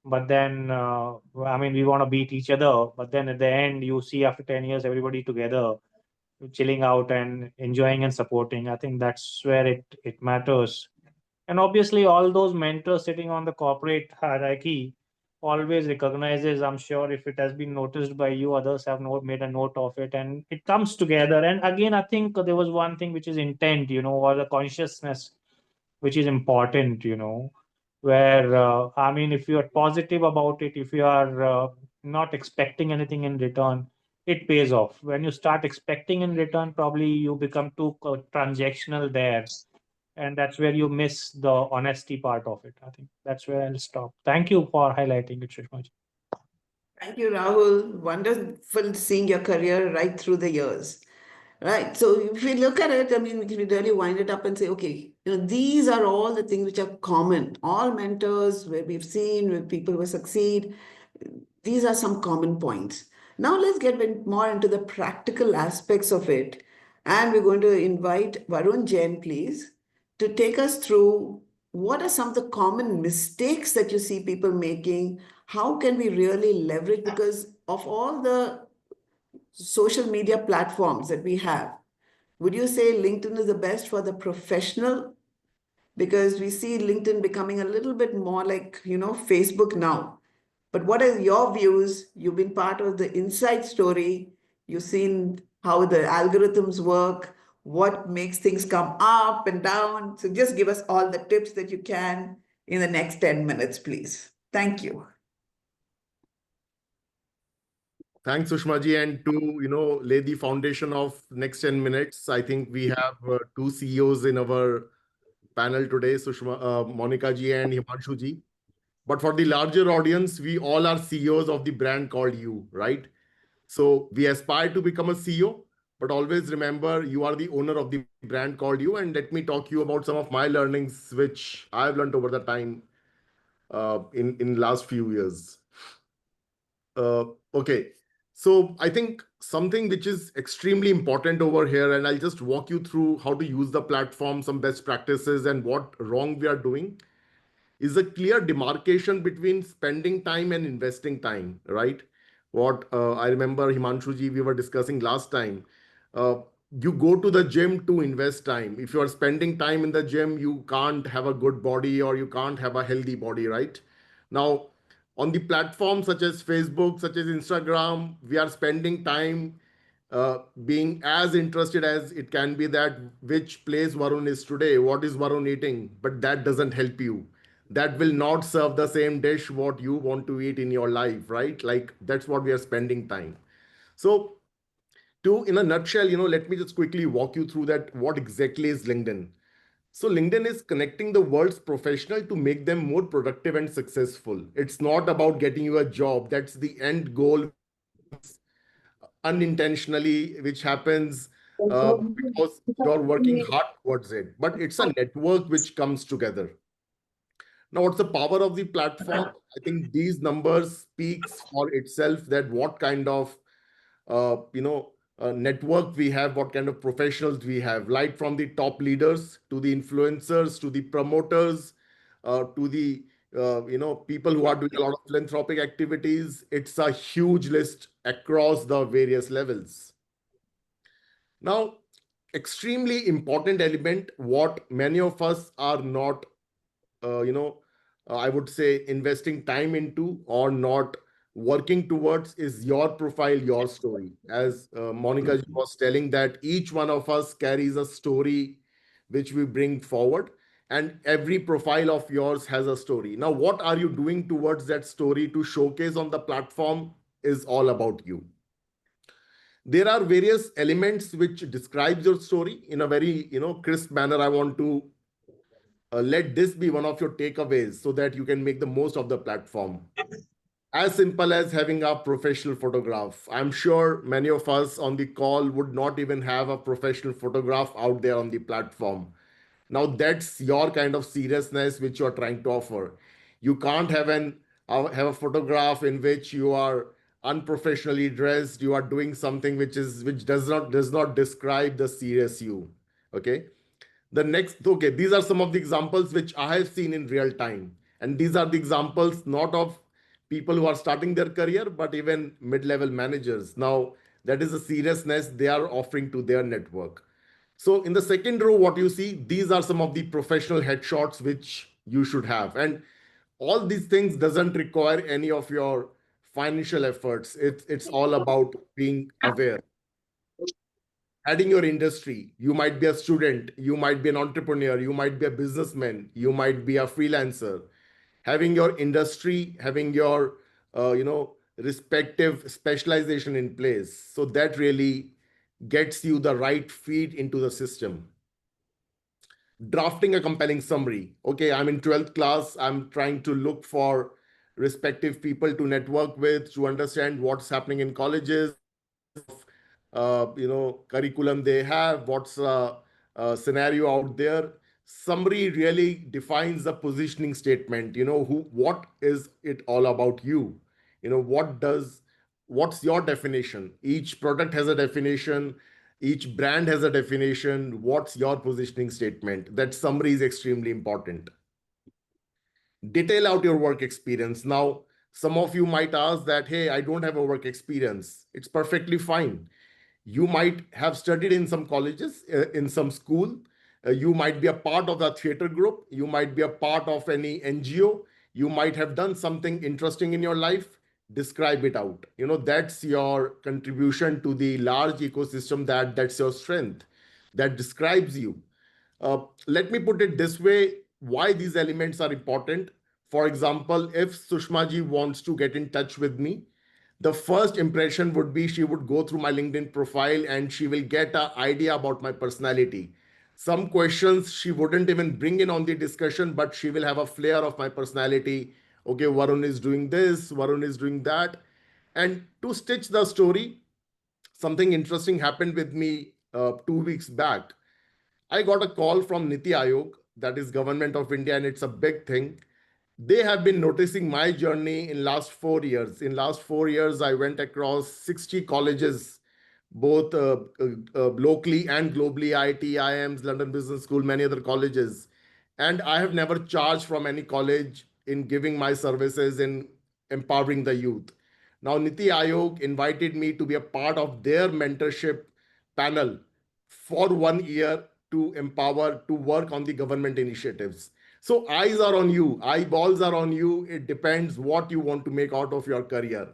But then, we want to beat each other. But then at the end, you see after 10 years, everybody together, chilling out and enjoying and supporting. I think that's where it matters. And obviously, all those mentors sitting on the corporate hierarchy always recognizes, I'm sure if it has been noticed by you, others have made a note of it, and it comes together. And again, I think there was one thing which is intent, or the consciousness, which is important, where, if you are positive about it, if you are not expecting anything in return, it pays off. When you start expecting in return, probably you become too transactional there. And that's where you miss the honesty part of it. I think that's where I'll stop. Thank you for highlighting it, Sushma. Thank you, Rahul. Wonderful seeing your career right through the years. Right. So if we look at it, we can really wind it up and say, okay, these are all the things which are common. All mentors where we've seen, where people will succeed, these are some common points. Now let's get more into the practical aspects of it. And we're going to invite Varun Jain, please, to take us through what are some of the common mistakes that you see people making? How can we really leverage? Because of all the social media platforms that we have, would you say LinkedIn is the best for the professional? Because we see LinkedIn becoming a little bit more like, Facebook now. But what are your views? You've been part of the inside story. You've seen how the algorithms work, what makes things come up and down. So just give us all the tips that you can in the next 10 minutes, please. Thank you. Thanks, Sushma ji. And to, lay the foundation of next 10 minutes, I think we have two CEOs in our panel today, Monica ji and Himanshu ji. But for the larger audience, we all are CEOs of the brand called you, right? So we aspire to become a CEO, but always remember you are the owner of the brand called you. And let me talk you about some of my learnings, which I've learned over the time in last few years. Okay. So I think something which is extremely important over here, and I'll just walk you through how to use the platform, some best practices, and what wrong we are doing, is a clear demarcation between spending time and investing time, right? What I remember, Himanshu ji, we were discussing last time. Uh, you go to the gym to invest time. If you are spending time in the gym, you can't have a good body or you can't have a healthy body, right? Now, on the platforms such as Facebook, such as Instagram, we are spending time being as interested as it can be that which place Varun is today, what is Varun eating, but that doesn't help you. That will not serve the same dish what you want to eat in your life, right? Like that's what we are spending time. So in a nutshell, let me just quickly walk you through that. What exactly is LinkedIn? So LinkedIn is connecting the world's professional to make them more productive and successful. It's not about getting you a job. That's the end goal unintentionally, which happens because you're working hard towards it. But it's a network which comes together. Now, what's the power of the platform? I think these numbers speaks for itself that what kind of network we have, what kind of professionals we have, right from the top leaders to the influencers to the promoters to the people who are doing a lot of philanthropic activities. It's a huge list across the various levels. Now, extremely important element, what many of us are not, I would say investing time into or not working towards, is your profile, your story. As Monica was telling, that each one of us carries a story which we bring forward, and every profile of yours has a story. Now, what are you doing towards that story to showcase on the platform is all about you. There are various elements which describes your story in a very crisp manner. I want to let this be one of your takeaways so that you can make the most of the platform. As simple as having a professional photograph. I'm sure many of us on the call would not even have a professional photograph out there on the platform. Now that's your kind of seriousness which you are trying to offer. You can't have a photograph in which you are unprofessionally dressed. You are doing something which does not describe the serious you. Okay. These are some of the examples which I have seen in real time. And these are the examples not of people who are starting their career, but even mid-level managers. Now, that is the seriousness they are offering to their network. So in the second row, what you see, these are some of the professional headshots which you should have. And all these things doesn't require any of your financial efforts. It's all about being aware. Adding your industry, you might be a student, you might be an entrepreneur, you might be a businessman, you might be a freelancer. Having your industry, having your respective specialization in place, so that really gets you the right feed into the system. Drafting a compelling summary. Okay, I'm in 12th class, I'm trying to look for respective people to network with, to understand what's happening in colleges, curriculum they have, what's a scenario out there. Summary really defines the positioning statement. What is it all about you? What's your definition? Each product has a definition, each brand has a definition. What's your positioning statement? That summary is extremely important. Detail out your work experience. Now, some of you might ask that, hey, I don't have a work experience. It's perfectly fine. You might have studied in some colleges, in some school. You might be a part of a theater group. You might be a part of any NGO. You might have done something interesting in your life. Describe it out. That's your contribution to the large ecosystem. That's your strength. That describes you. Let me put it this way, why these elements are important. For example, if Sushma ji wants to get in touch with me, the first impression would be she would go through my LinkedIn profile and she will get an idea about my personality. Some questions she wouldn't even bring in on the discussion, but she will have a flair of my personality. Okay, Varun is doing this, Varun is doing that. And to stitch the story, something interesting happened with me 2 weeks back. I got a call from Niti Aayog, that is Government of India, and it's a big thing. They have been noticing my journey in last 4 years. In last 4 years, I went across 60 colleges both locally and globally, IIT, IIMs, London Business School, many other colleges. And I have never charged from any college in giving my services in empowering the youth. Now, Niti Aayog invited me to be a part of their mentorship panel for 1 year to empower, to work on the government initiatives. So eyes are on you, eyeballs are on you. It depends what you want to make out of your career.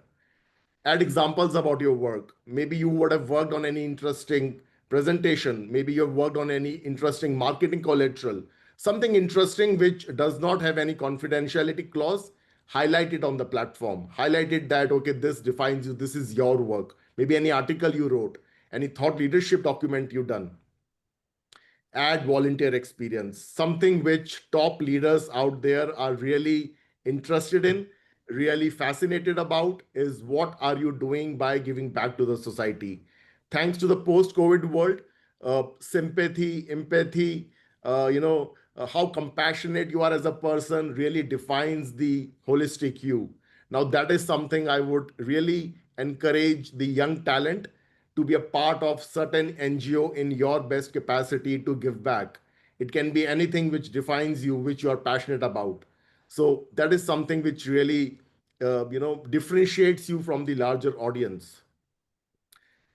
Add examples about your work. Maybe you would have worked on any interesting presentation. Maybe you've worked on any interesting marketing collateral. Something interesting which does not have any confidentiality clause. Highlight it on the platform. Highlight it that, okay, this defines you. This is your work. Maybe any article you wrote, any thought leadership document you done. Add volunteer experience, something which top leaders out there are really interested in, really fascinated about, is what are you doing by giving back to the society. Thanks to the post-COVID world, sympathy, empathy, how compassionate you are as a person really defines the holistic you. Now, that is something I would really encourage the young talent to be a part of certain NGO in your best capacity to give back. It can be anything which defines you, which you are passionate about. So that is something which really, differentiates you from the larger audience.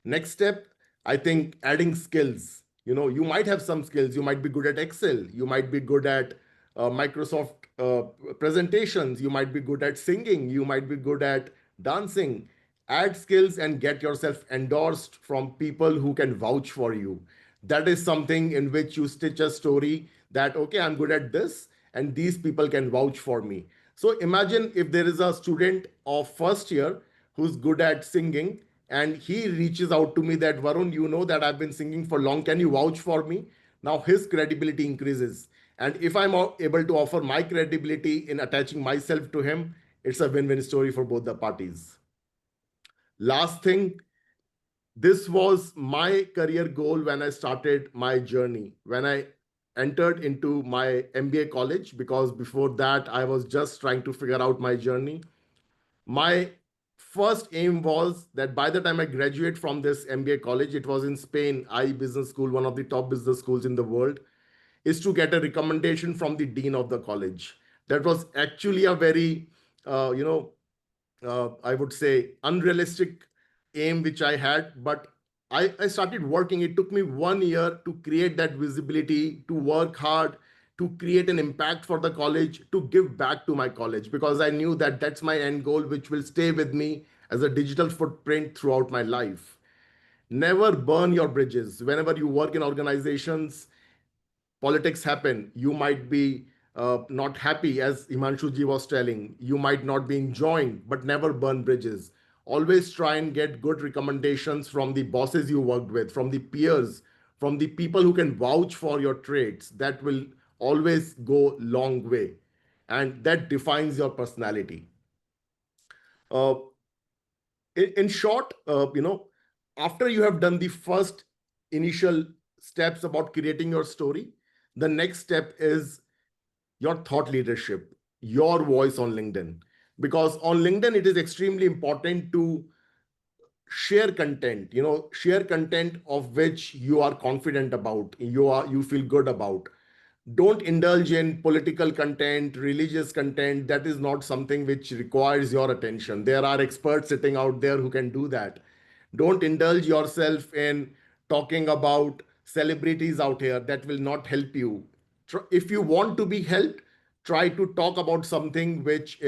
Next step, I think adding skills. You might have some skills. You might be good at Excel. You might be good at Microsoft presentations. You might be good at singing. You might be good at dancing. Add skills and get yourself endorsed from people who can vouch for you. That is something in which you stitch a story that, okay, I'm good at this and these people can vouch for me. So imagine if there is a student of first year who's good at singing and he reaches out to me that, Varun, you know that I've been singing for long. Can you vouch for me? Now his credibility increases. And if I'm able to offer my credibility in attaching myself to him, it's a win-win story for both the parties. Last thing, this was my career goal when I started my journey, when I entered into my MBA college, because before that, I was just trying to figure out my journey. My first aim was that by the time I graduate from this MBA college, it was in Spain, I Business School, one of the top business schools in the world, is to get a recommendation from the dean of the college. That was actually a very, I would say, unrealistic aim which I had, but I started working. It took me 1 year to create that visibility, to work hard, to create an impact for the college, to give back to my college, because I knew that that's my end goal, which will stay with me as a digital footprint throughout my life. Never burn your bridges. Whenever you work in organizations, politics happen. You might be not happy, as Himanshu ji was telling. You might not be enjoying, but never burn bridges. Always try and get good recommendations from the bosses you worked with, from the peers, from the people who can vouch for your traits. That will always go long way. And that defines your personality. In short, after you have done the first initial steps about creating your story, the next step is your thought leadership, your voice on LinkedIn. Because on LinkedIn, it is extremely important to share content, share content of which you are confident about, you feel good about. Don't indulge in political content, religious content. That is not something which requires your attention. There are experts sitting out there who can do that. Don't indulge yourself in talking about celebrities out here. That will not help you. If you want to be helped, try to talk about something which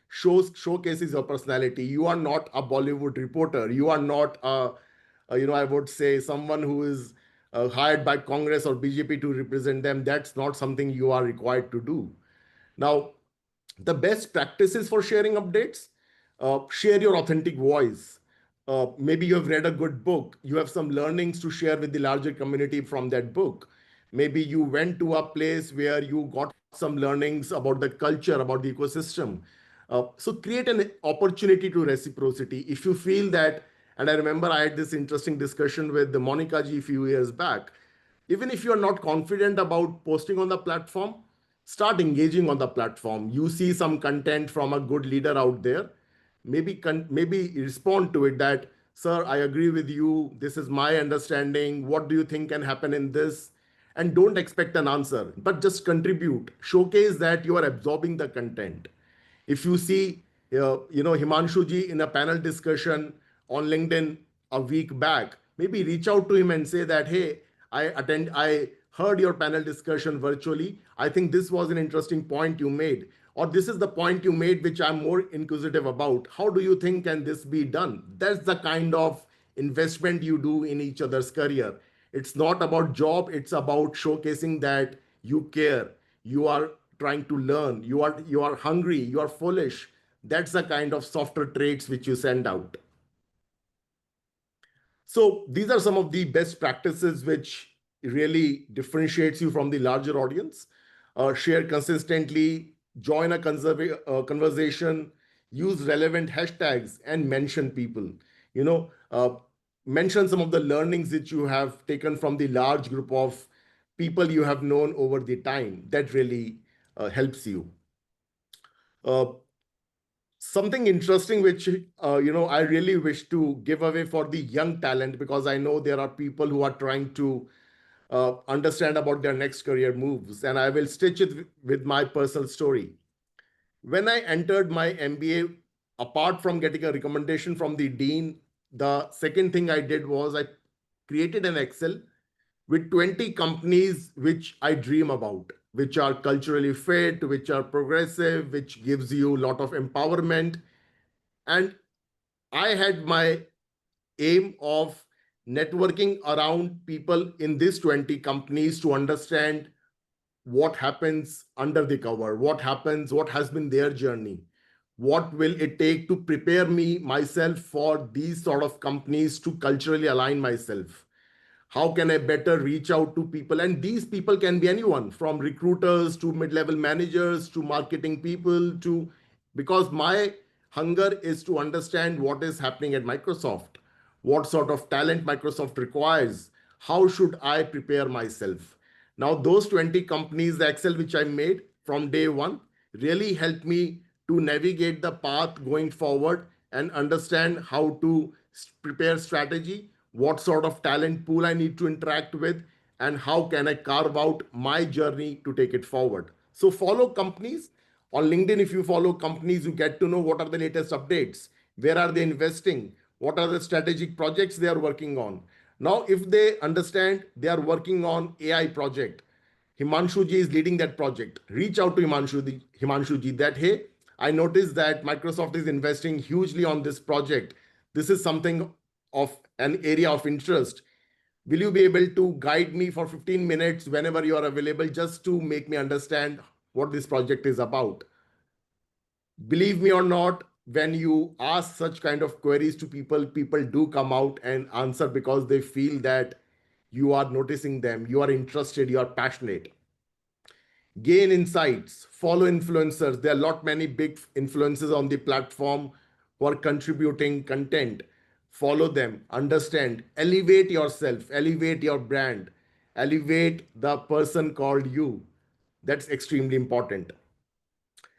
showcases your personality. You are not a Bollywood reporter. You are not I would say someone who is hired by Congress or BJP to represent them. That's not something you are required to do. Now, the best practices for sharing updates, share your authentic voice. Maybe you have read a good book. You have some learnings to share with the larger community from that book. Maybe you went to a place where you got some learnings about the culture, about the ecosystem. So create an opportunity to reciprocity. If you feel that, and I remember I had this interesting discussion with the Monica ji a few years back. Even if you are not confident about posting on the platform, start engaging on the platform. You see some content from a good leader out there, maybe respond to it that sir, I agree with you. This is my understanding. What do you think can happen in this? And don't expect an answer, but just showcase that you are absorbing the content. If you see, Himanshu ji in a panel discussion on LinkedIn a week back, maybe reach out to him and say that, hey, I heard your panel discussion virtually. I think this was an interesting point you made, or this is the point you made, which I'm more inquisitive about. How do you think can this be done? That's the kind of investment you do in each other's career. It's not about job. It's about showcasing that you care. You are trying to learn. You are hungry. You are foolish. That's the kind of softer traits which you send out. So these are some of the best practices which really differentiates you from the larger audience. Share consistently, join a conversation, use relevant hashtags, and mention people. Mention some of the learnings that you have taken from the large group of people you have known over the time. That really helps you. Something interesting which I really wish to give away for the young talent, because I know there are people who are trying to understand about their next career moves, and I will stitch it with my personal story. When I entered my MBA, apart from getting a recommendation from the dean, the second thing I did was I created an Excel with 20 companies which I dream about, which are culturally fit, which are progressive, which gives you a lot of empowerment. And I had my aim of networking around people in these 20 companies to understand what happens under the cover, what has been their journey, what will it take to prepare myself for these sort of companies, to culturally align myself. How can I better reach out to people? And these people can be anyone, from recruiters to mid-level managers to marketing people, because my hunger is to understand what is happening at Microsoft, what sort of talent Microsoft requires, how should I prepare myself. Now, those 20 companies, the Excel which I made from day one, really helped me to navigate the path going forward and understand how to prepare strategy, what sort of talent pool I need to interact with, and how can I carve out my journey to take it forward. So follow companies. On LinkedIn, if you follow companies, you get to know what are the latest updates, where are they investing, what are the strategic projects they are working on. Now, if they understand they are working on AI project, Himanshu ji is leading that project, reach out to Himanshu ji that, hey, I noticed that Microsoft is investing hugely on this project. This is something of an area of interest. Will you be able to guide me for 15 minutes whenever you are available, just to make me understand what this project is about? Believe me or not, when you ask such kind of queries to people, people do come out and answer, because they feel that you are noticing them, you are interested, you are passionate. Gain insights, follow influencers. There are many big influencers on the platform who are contributing content. Follow them, understand, elevate yourself, elevate your brand, elevate the person called you. That's extremely important.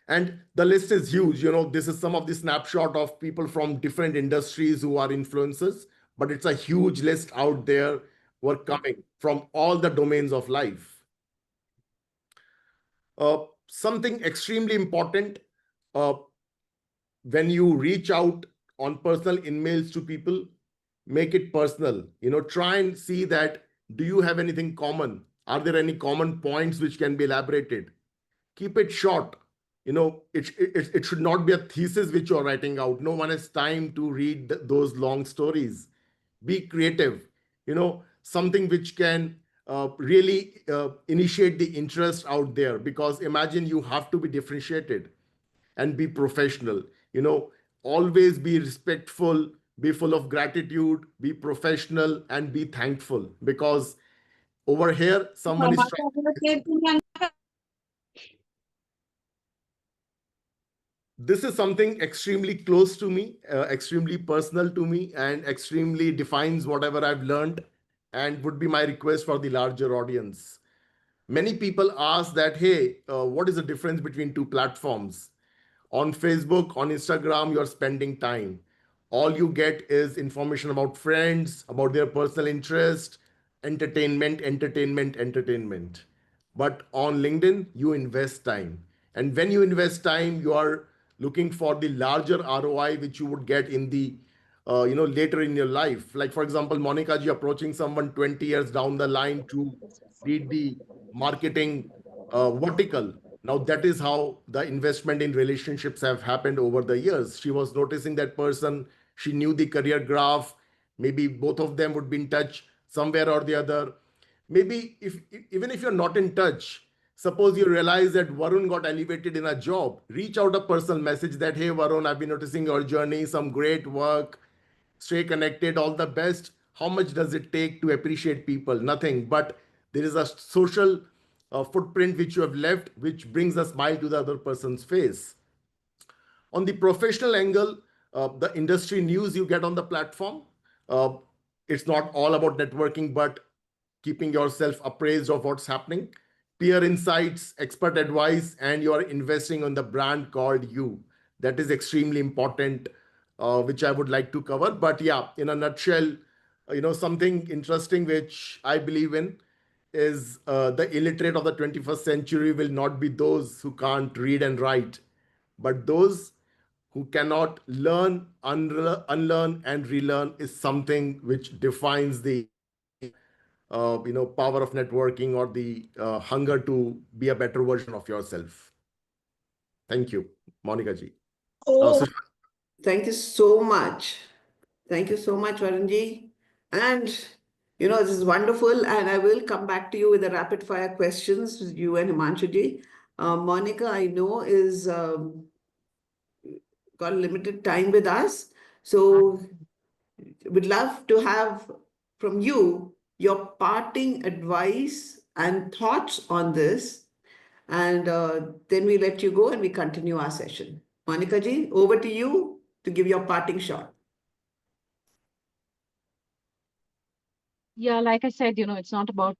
And the list is huge. This is some of the snapshot of people from different industries who are influencers, but it's a huge list out there who are coming from all the domains of life. Something extremely important, when you reach out on personal emails to people, make it personal. Try and see that, do you have anything common? Are there any common points which can be elaborated? Keep it short. It should not be a thesis which you're writing out. No one has time to read those long stories. Be creative. Something which can really initiate the interest out there, because imagine you have to be differentiated and be professional. Always be respectful, be full of gratitude, be professional, and be thankful, because over here someone is trying. This is something extremely close to me, extremely personal to me, and extremely defines whatever I've learned, and would be my request for the larger audience. Many people ask that, hey, what is the difference between two platforms? On Facebook, on Instagram, you're spending time. all you get is information about friends, about their personal interest, entertainment, entertainment, entertainment. But on LinkedIn, you invest time. And when you invest time, you are looking for the larger ROI, which you would get in the, later in your life. Like, for example, Monica ji approaching someone 20 years down the line to lead the marketing vertical. Now, that is how the investment in relationships have happened over the years. She was noticing that person, she knew the career graph. Maybe both of them would be in touch somewhere or the other. Maybe even if you're not in touch, suppose you realize that Varun got elevated in a job, reach out a personal message that, hey, Varun, I've been noticing your journey, some great work, stay connected, all the best. How much does it take to appreciate people? Nothing, but there is a social footprint which you have left, which brings a smile to the other person's face. On the professional angle, the industry news you get on the platform, uh, it's not all about networking, but keeping yourself appraised of what's happening, peer insights, expert advice, and you're investing on the brand called you. That is extremely important, which I would like to cover. But yeah, in a nutshell, something interesting which I believe in is the illiterate of the 21st century will not be those who can't read and write, but those who cannot learn, unlearn, and relearn is something which defines the power of networking or the hunger to be a better version of yourself. Thank you, Monica ji. Thank you so much. Thank you so much, Varunji. And, this is wonderful. And I will come back to you with the rapid fire questions, you and Himanshu ji. Monica, I know, is got limited time with us. So we'd love to have from you your parting advice and thoughts on this. And then we let you go and we continue our session. Monica ji, over to you to give your parting shot. Yeah, like I said, it's not about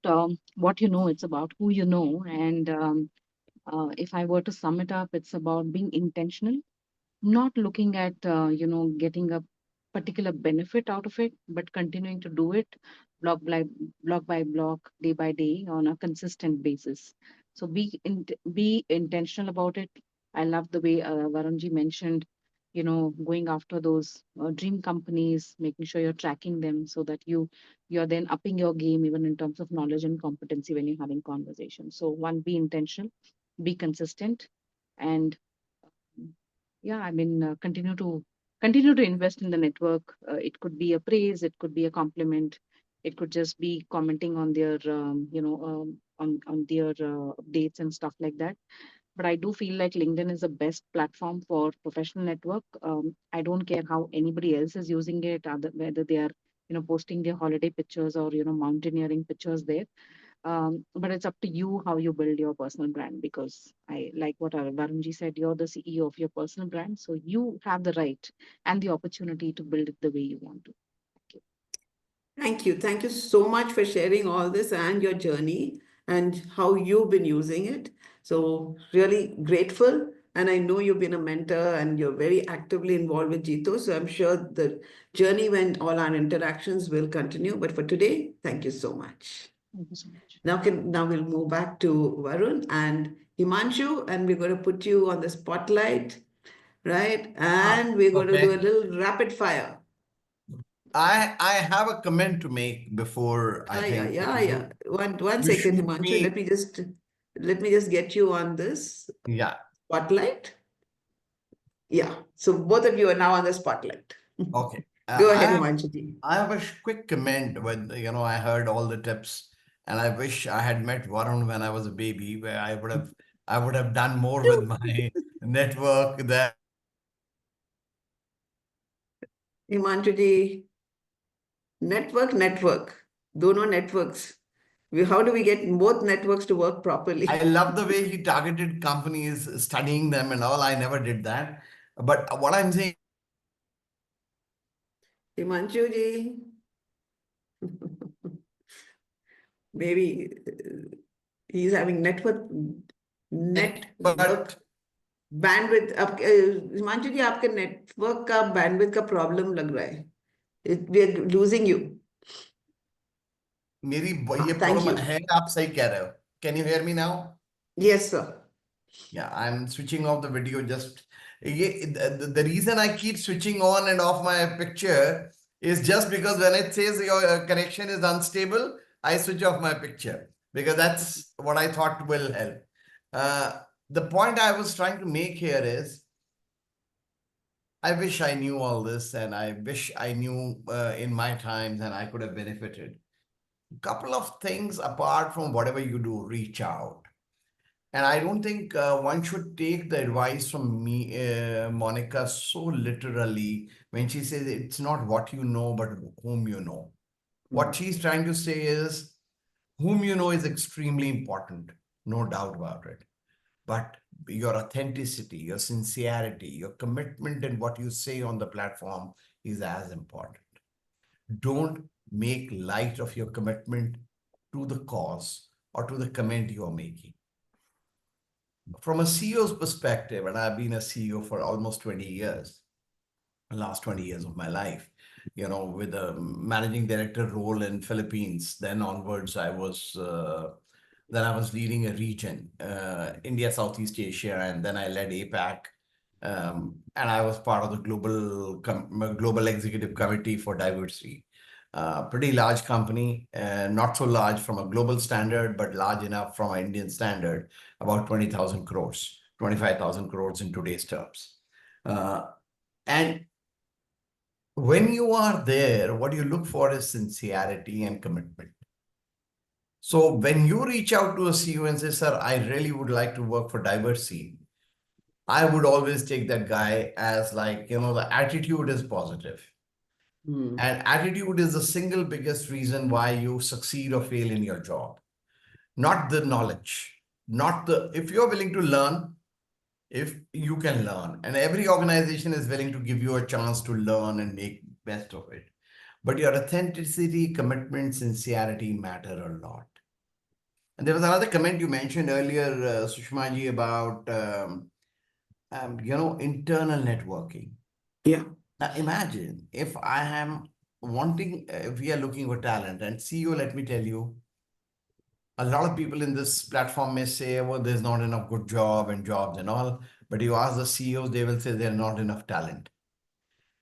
what you know, it's about who you know. And if I were to sum it up, it's about being intentional, not looking at, getting a particular benefit out of it, but continuing to do it block by block, day by day on a consistent basis. So be intentional about it. I love the way Varunji mentioned, going after those dream companies, making sure you're tracking them so that you're then upping your game even in terms of knowledge and competency when you're having conversations. So one, be intentional, be consistent, and yeah, I mean, continue to invest in the network. It could be a praise, it could be a compliment, it could just be commenting on their, on their updates and stuff like that. But I do feel like LinkedIn is the best platform for professional network. I don't care how anybody else is using it, whether they are, posting their holiday pictures or, mountaineering pictures there. But it's up to you how you build your personal brand, because I like what Varunji said, you're the CEO of your personal brand. So you have the right and the opportunity to build it the way you want to. Thank you. Thank you. Thank you so much for sharing all this and your journey and how you've been using it. So really grateful. And I know you've been a mentor and you're very actively involved with JITO. So I'm sure the journey when all our interactions will continue. But for today, thank you so much. Thank you so much. Now we'll move back to Varun and Himanshu, and we're going to put you on the spotlight, right? And we're going to do a little rapid fire. I have a comment to make before I think. Yeah. One second, Himanshu. Let me just get you on this. Yeah. Spotlight. Yeah. So both of you are now on the spotlight. Okay. Go ahead, Himanshu. I have a quick comment with, I heard all the tips, and I wish I had met Varun when I was a baby, where I would have done more with my network there. Himanshu, network. Dono networks. How do we get both networks to work properly? I love the way he targeted companies, studying them and all. I never did that. But what I'm saying, Himanshu, maybe he's having network. bandwidth, Himanshu जी आपके network का bandwidth का problem लग रहा है. We are losing you. मेरी ये Thank problem you. है, आप सही कह रहे हो. Can you hear me now? Yes, sir. Yeah, I'm switching off the video just. The reason I keep switching on and off my picture is just because when it says your connection is unstable, I switch off my picture because that's what I thought will help. The point I was trying to make here is, I wish I knew all this and I wish I knew in my times and I could have benefited. Couple of things apart from whatever you do, reach out. And I don't think one should take the advice from me, Monica, so literally when she says it's not what you know, but whom you know. What she's trying to say is whom you know is extremely important, no doubt about it. But your authenticity, your sincerity, your commitment in what you say on the platform is as important. Don't make light of your commitment to the cause or to the comment you are making. From a CEO's perspective, and I've been a CEO for almost 20 years, the last 20 years of my life, you know, with a managing director role in Philippines, then onwards, I was leading a region, India, Southeast Asia, and then I led APAC. And I was part of the global executive committee for Diversey. Pretty large company, not so large from a global standard, but large enough from an Indian standard, about 20,000 crores, 25,000 crores in today's terms. And when you are there, what you look for is sincerity and commitment. So when you reach out to a CEO and say, sir, I really would like to work for Diversey, I would always take that guy as like, you know, the attitude is positive. And attitude is the single biggest reason why you succeed or fail in your job. Not the knowledge, if you're willing to learn, if you can learn, and every organization is willing to give you a chance to learn and make best of it. But your authenticity, commitment, sincerity matter a lot. And there was another comment you mentioned earlier, Sushma ji, about, you know, internal networking. Yeah. Now imagine if I am wanting, if we are looking for talent, and CEO, let me tell you, a lot of people in this platform may say, well, there's not enough good jobs and all, but you ask the CEOs, they will say there's not enough talent.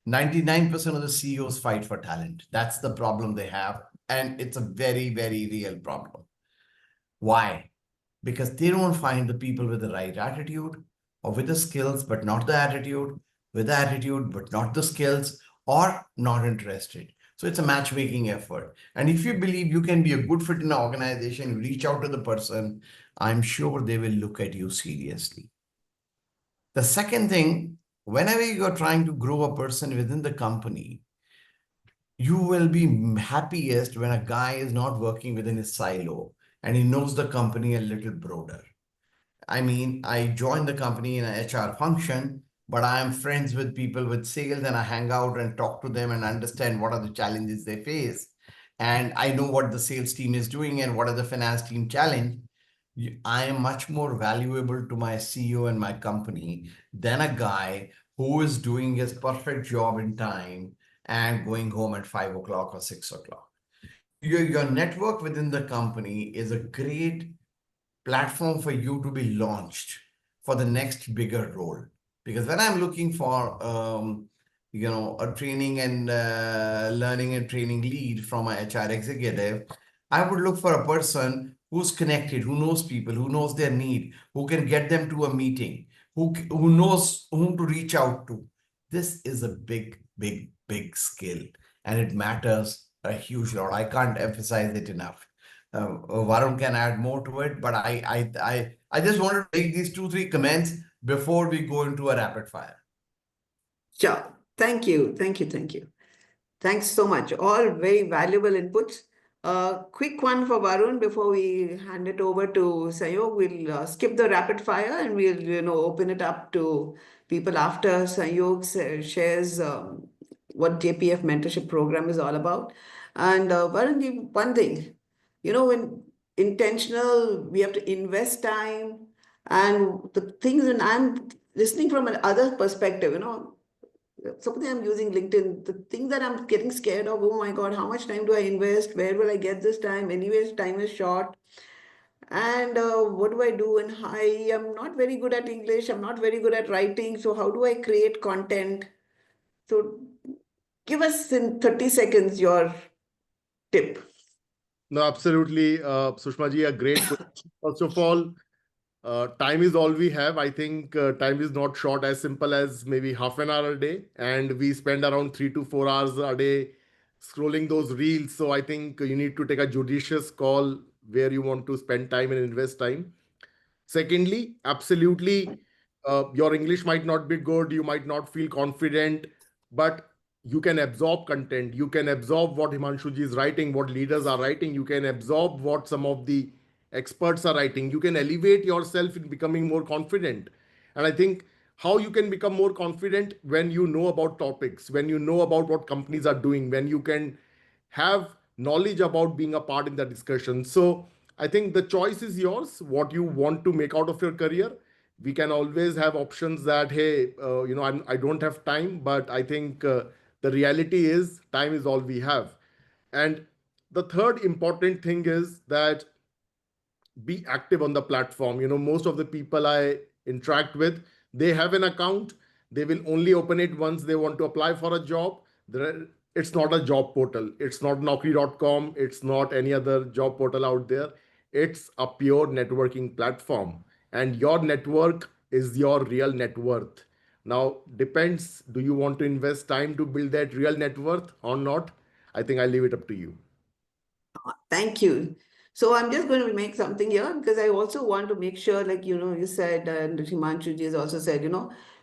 99% of the CEOs fight for talent. That's the problem they have. And it's a very, very real problem. Why? Because they don't find the people with the right attitude or with the skills, but not the attitude, with the attitude, but not the skills, or not interested. So it's a matchmaking effort. And if you believe you can be a good fit in an organization, reach out to the person, I'm sure they will look at you seriously. The second thing, whenever you're trying to grow a person within the company, you will be happiest when a guy is not working within his silo and he knows the company a little broader. I mean, I joined the company in an HR function, but I am friends with people with sales and I hang out and talk to them and understand what are the challenges they face. And I know what the sales team is doing and what are the finance team challenge. I am much more valuable to my CEO and my company than a guy who is doing his perfect job in time and going home at 5 o'clock or 6 o'clock. Your network within the company is a great platform for you to be launched for the next bigger role. Because when I'm looking for, you know, a training and learning and training lead from an HR executive, I would look for a person who's connected, who knows people, who knows their need, who can get them to a meeting, who knows whom to reach out to. This is a big, big, big skill, and it matters a huge lot. I can't emphasize it enough. Varun can add more to it, but I just wanted to make these 2-3 comments before we go into a rapid fire. Sure. Thank you. Thank you. Thank you. Thanks so much. All very valuable inputs. Quick one for Varun before we hand it over to Sayog. We'll skip the rapid fire and we'll open it up to people after Sayog shares what JPF mentorship program is all about. And Varun, one thing, when intentional, we have to invest time and the things, and I'm listening from another perspective, suppose I'm using LinkedIn, the thing that I'm getting scared of, oh my God, how much time do I invest? Where will I get this time? Anyways, time is short. And what do I do? And I am not very good at English. I'm not very good at writing. So how do I create content? So give us in 30 seconds your tip. No, absolutely, Sushma ji, a great question. First of all, time is all we have. I think time is not short, as simple as maybe half an hour a day. And we spend around 3 to 4 hours a day scrolling those reels. So I think you need to take a judicious call where you want to spend time and invest time. Secondly, absolutely, your English might not be good, you might not feel confident, but you can absorb content. You can absorb what Himanshu ji is writing, what leaders are writing. You can absorb what some of the experts are writing. You can elevate yourself in becoming more confident. And I think how you can become more confident when you know about topics, when you know about what companies are doing, when you can have knowledge about being a part in the discussion. So I think the choice is yours, what you want to make out of your career. We can always have options that, hey, I don't have time, but I think the reality is time is all we have. And the third important thing is that be active on the platform. Most of the people I interact with, they have an account. They will only open it once they want to apply for a job. It's not a job portal. It's not Naukri.com. It's not any other job portal out there. It's a pure networking platform. And your network is your real net worth. Now, depends, do you want to invest time to build that real net worth or not? I think I'll leave it up to you. Thank you. So I'm just going to make something here because I also want to make sure, like, you said, and Himanshu ji has also said,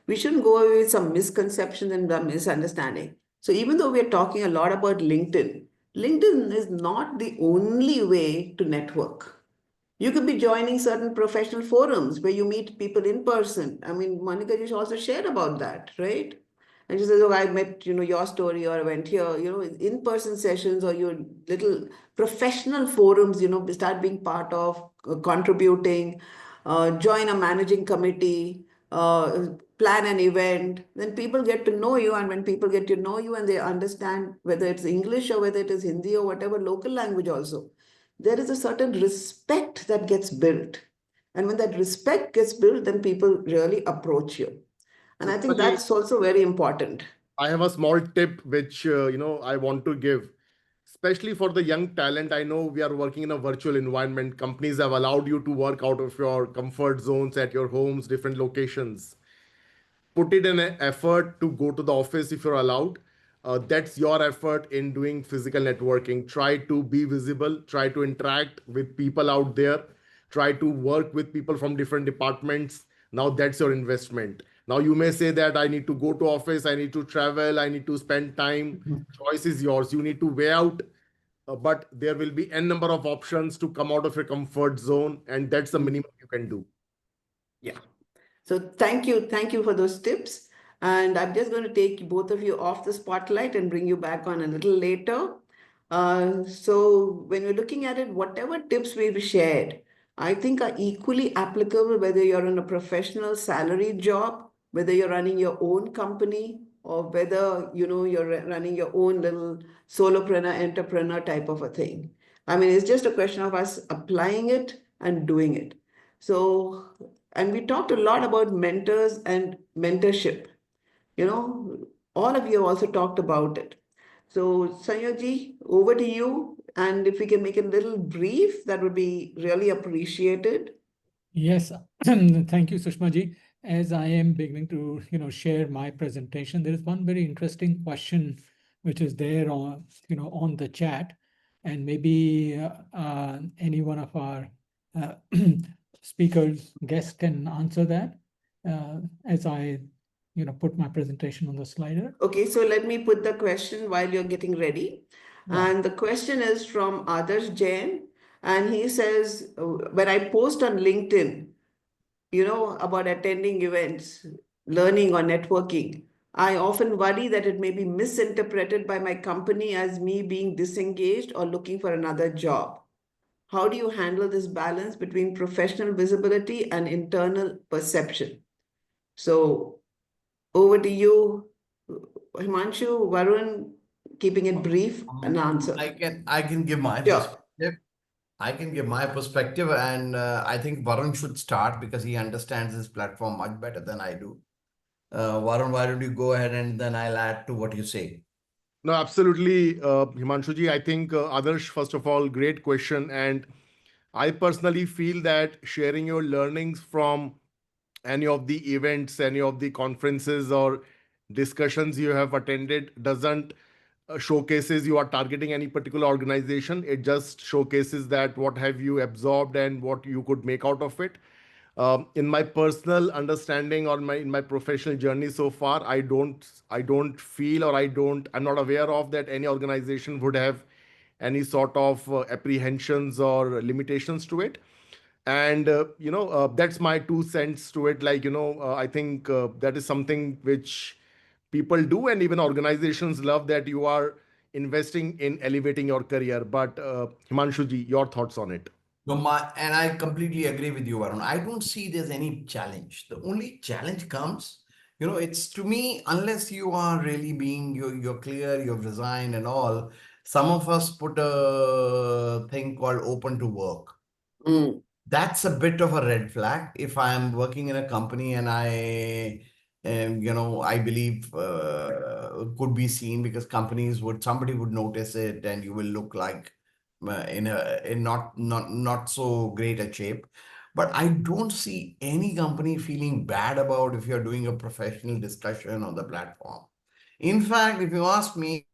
we shouldn't go away with some misconceptions and misunderstanding. So even though we're talking a lot about LinkedIn, LinkedIn is not the only way to network. You could be joining certain professional forums where you meet people in person. I mean, Monica just also shared about that, right? And she says, oh, I met, your story, or I went here, in-person sessions or your little professional forums, start being part of, contributing, join a managing committee, plan an event. Then people get to know you. And when people get to know you and they understand whether it's English or whether it is Hindi or whatever local language also, there is a certain respect that gets built. And when that respect gets built, then people really approach you. And I think that's also very important. I have a small tip which, I want to give, especially for the young talent. I know we are working in a virtual environment. Companies have allowed you to work out of your comfort zones at your homes, different locations. Put it in an effort to go to the office if you're allowed. That's your effort in doing physical networking. Try to be visible, try to interact with people out there, try to work with people from different departments. Now that's your investment. Now you may say that I need to go to office, I need to travel, I need to spend time. Choice is yours. You need to weigh out, but there will be n number of options to come out of your comfort zone, and that's the minimum you can do. Yeah. So thank you for those tips. And I'm just going to take both of you off the spotlight and bring you back on a little later. So when we're looking at it, whatever tips we've shared, I think are equally applicable whether you're in a professional salaried job, whether you're running your own company, or whether you're running your own little solopreneur, entrepreneur type of a thing. I mean, it's just a question of us applying it and doing it. So, and we talked a lot about mentors and mentorship. All of you also talked about it. So, Sanyoji, over to you. And if we can make it a little brief, that would be really appreciated. Yes, thank you, Sushma ji. As I am beginning to, share my presentation, there is one very interesting question which is there on, on the chat, and maybe any one of our speakers, guests can answer that as I, put my presentation on the slider. Okay, so let me put the question while you're getting ready. Yeah. And the question is from Jain. And he says, when I post on LinkedIn, about attending events, learning or networking, I often worry that it may be misinterpreted by my company as me being disengaged or looking for another job. How do you handle this balance between professional visibility and internal perception? So over to you, Himanshu, Varun, keeping it brief, an answer. I can give my Sure. perspective. I can give my perspective, and I think Varun should start because he understands this platform much better than I do. Varun, why don't you go ahead and then I'll add to what you say. No, absolutely, Himanshuji. I think Adarsh, first of all, great question, and I personally feel that sharing your learnings from any of the events, any of the conferences or discussions you have attended doesn't showcases you are targeting any particular organization. It just showcases that what have you absorbed and what you could make out of it. In my personal understanding or in my professional journey so far, I don't feel or I'm not aware of that any organization would have any sort of apprehensions or limitations to it. And that's my 2 cents to it. Like, I think that is something which people do, and even organizations love that you are investing in elevating your career. But Himanshuji, your thoughts on it? No, and I completely agree with you, Varun. I don't see there's any challenge. The only challenge comes, it's to me, unless you are really being, you're clear, you've resigned and all, some of us put a thing called open to work. That's a bit of a red flag. If I'm working in a company and I believe could be seen because somebody would notice it and you will look like in not so great a shape. But I don't see any company feeling bad about if you're doing a professional discussion on the platform. In fact, if you ask me,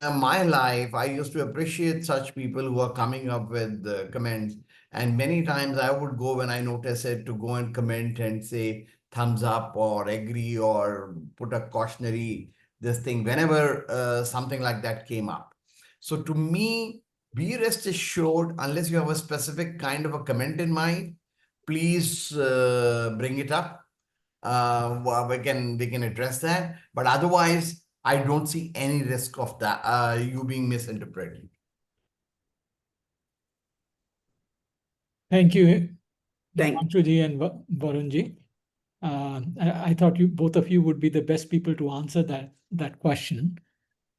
in my life, I used to appreciate such people who are coming up with comments. And many times I would go when I notice it to go and comment and say thumbs up or agree or put a cautionary this thing whenever something like that came up. So to me, be rest assured, unless you have a specific kind of a comment in mind, please bring it up. We can address that. But otherwise, I don't see any risk of that you being misinterpreted. Thank you, Himanshuji and Varunji. I thought both of you would be the best people to answer that question.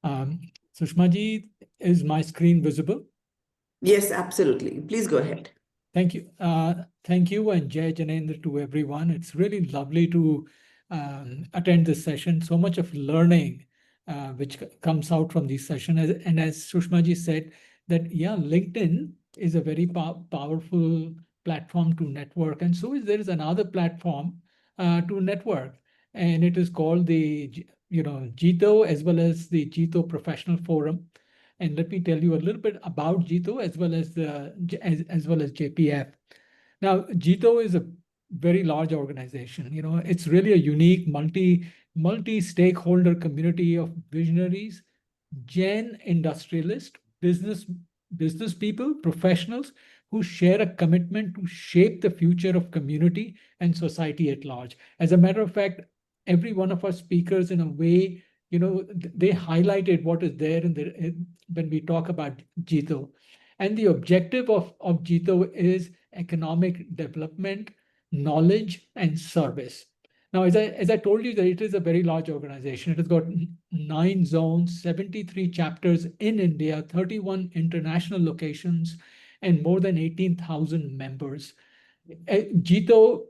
Sushmaji, is my screen visible? Yes, absolutely. Please go ahead. Thank you. Thank you and Jai Janendra to everyone. It's really lovely to attend this session. So much of learning which comes out from this session. And as Sushmaji said, that LinkedIn is a very powerful platform to network. And so there is another platform to network. And it is called the JITO as well as the JITO Professional Forum. And let me tell you a little bit about JITO as well as JPF. Now, JITO is a very large organization. It's really a unique multi-stakeholder community of visionaries, Jain industrialists, business people, professionals who share a commitment to shape the future of community and society at large. As a matter of fact, every one of our speakers, in a way, they highlighted what is there when we talk about JITO. And the objective of JITO is economic development, knowledge, and service. Now, as I told you, that it is a very large organization. It has got 9 zones, 73 chapters in India, 31 international locations, and more than 18,000 members. JITO,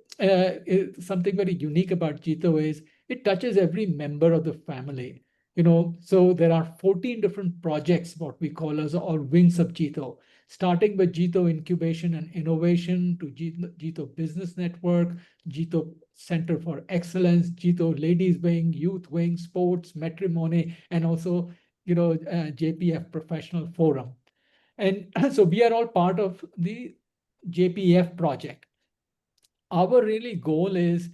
something very unique about JITO is it touches every member of the family. So there are 14 different projects, what we call as or wings of JITO, starting with JITO Incubation and Innovation to JITO Business Network, JITO Center for Excellence, JITO Ladies Wing, Youth Wing, Sports, Matrimony, and also JPF Professional Forum. And so we are all part of the JPF project. Our really goal is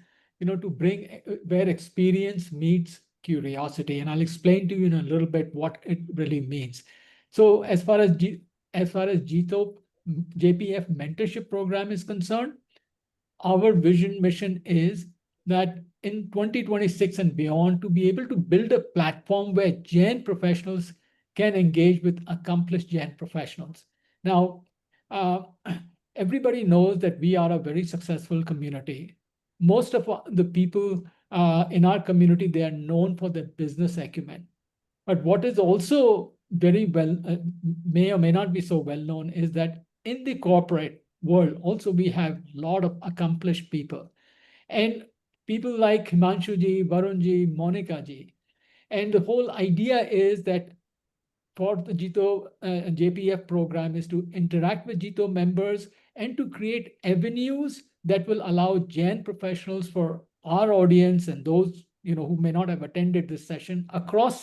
to bring where experience meets curiosity, and I'll explain to you in a little bit what it really means. So as far as JITO JPF mentorship program is concerned, our mission is that in 2026 and beyond, to be able to build a platform where Jain professionals can engage with accomplished Jain professionals. Now, everybody knows that we are a very successful community. most of the people in our community, they are known for their business acumen. But what is also very well, may or may not be so well known, is that in the corporate world, also we have a lot of accomplished people. And people like Himanshu ji, Varun ji, Monica ji. And the whole idea is that for the JITO JPF program is to interact with JITO members and to create avenues that will allow Jain professionals for our audience and those who may not have attended this session across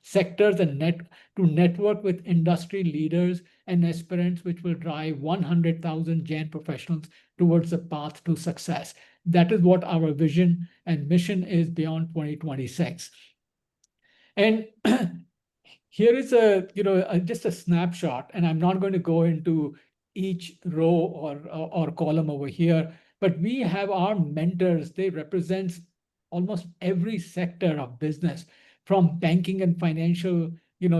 sectors and to network with industry leaders and aspirants, which will drive 100,000 Jain professionals towards the path to success. That is what our vision and mission is beyond 2026. And here is just a snapshot, and I'm not going to go into each row or column over here, but we have our mentors. They represent almost every sector of business, from banking and financial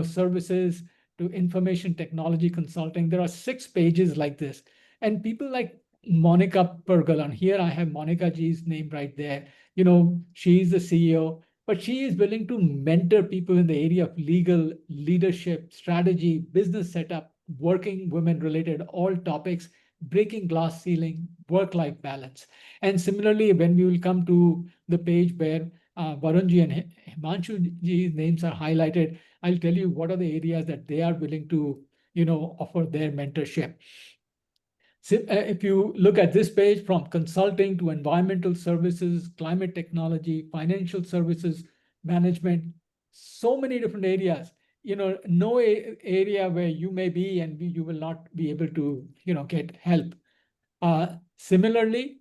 services to information technology consulting. There are 6 pages like this. And people like Monica Pirgal, and here I have Monica G's name right there. She's the CEO. But she is willing to mentor people in the area of legal, leadership, strategy, business setup, working women-related, all topics, breaking glass ceiling, work-life balance. And similarly, when we will come to the page where Varunji and Himanshuji's names are highlighted, I'll tell you what are the areas that they are willing to offer their mentorship. So, if you look at this page, from consulting to environmental services, climate technology, financial services, management, so many different areas, no area where you may be and you will not be able to, get help. Similarly,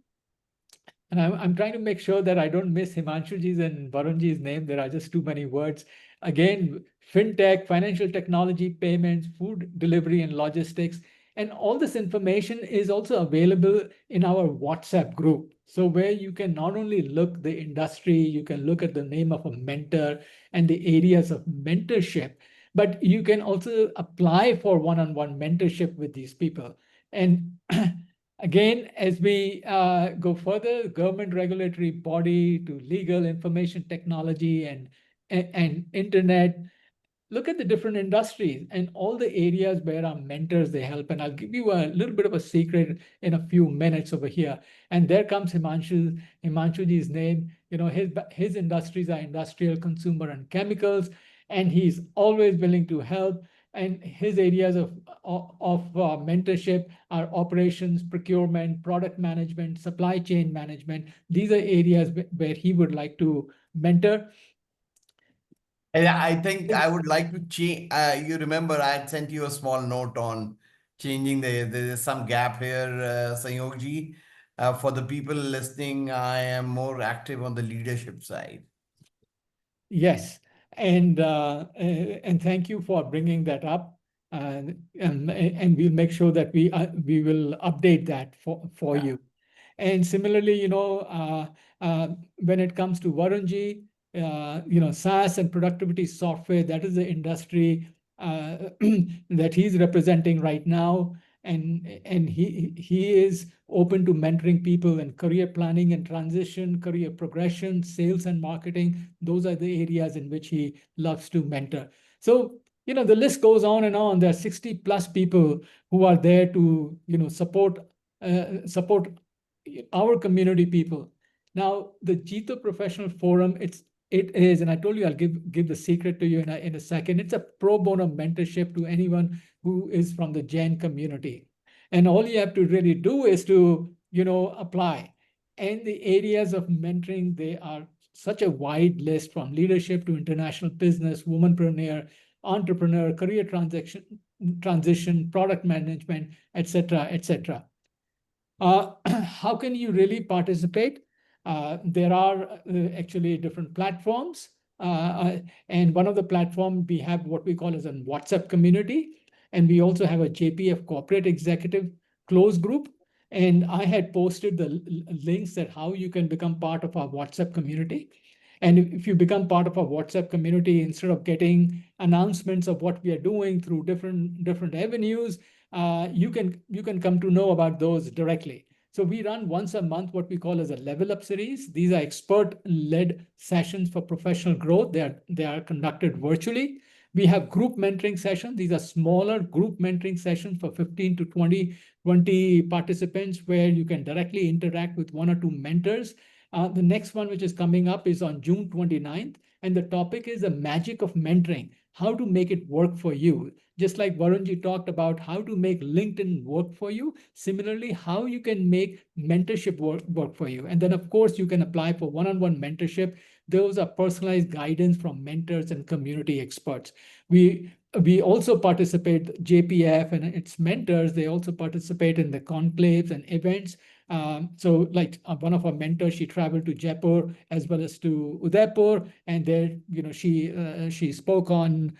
and I'm trying to make sure that I don't miss Himanshuji's and Varunji's name. There are just too many words. Again, fintech, financial technology, payments, food delivery and logistics. And all this information is also available in our WhatsApp group. So where you can not only look the industry, you can look at the name of a mentor and the areas of mentorship, but you can also apply for one-on-one mentorship with these people. And again, as we go further, government regulatory body to legal information technology and internet, look at the different industries and all the areas where our mentors, they help. And I'll give you a little bit of a secret in a few minutes over here. And there comes Himanshuji's name. His industries are industrial, consumer, and chemicals. And he's always willing to help. And his areas of mentorship are operations, procurement, product management, supply chain management. These are areas where he would like to mentor. I think I would like to change. You remember I had sent you a small note on changing there's some gap here, Sanyogji. For the people listening, I am more active on the leadership side. Yes, and thank you for bringing that up, and we'll make sure that we will update that for you. And similarly, when it comes to Varunji, SaaS and productivity software, that is the industry that he's representing right now. And he is open to mentoring people in career planning and transition, career progression, sales and marketing. Those are the areas in which he loves to mentor. So, the list goes on and on. There are 60 plus people who are there to, support our community people. Now, the JITO Professional Forum, it is, and I told you I'll give the secret to you in a second. It's a pro bono mentorship to anyone who is from the Jain community. And all you have to really do is to, apply. And the areas of mentoring, they are such a wide list, from leadership to international business, womanpreneur, entrepreneur, career transition, product management, etc., etc. How can you really participate? There are actually different platforms. And one of the platforms, we have what we call as a WhatsApp community. And we also have a JPF corporate executive close group. And I had posted the links that how you can become part of our WhatsApp community. And if you become part of our WhatsApp community, instead of getting announcements of what we are doing through different avenues, you can come to know about those directly. So we run once a month what we call as a level up series. These are expert-led sessions for professional growth. They are conducted virtually. We have group mentoring sessions. These are smaller group mentoring sessions for 15 to 20 participants where you can directly interact with one or two mentors. The next one, which is coming up, is on June 29th. And the topic is the magic of mentoring, how to make it work for you. Just like Varunji talked about how to make LinkedIn work for you, similarly, how you can make mentorship work for you. And then, of course, you can apply for one-on-one mentorship. Those are personalized guidance from mentors and community experts. We also participate, JPF and its mentors, they also participate in the conclaves and events. So like one of our mentors, she traveled to Jaipur as well as to Udaipur, and there, she spoke on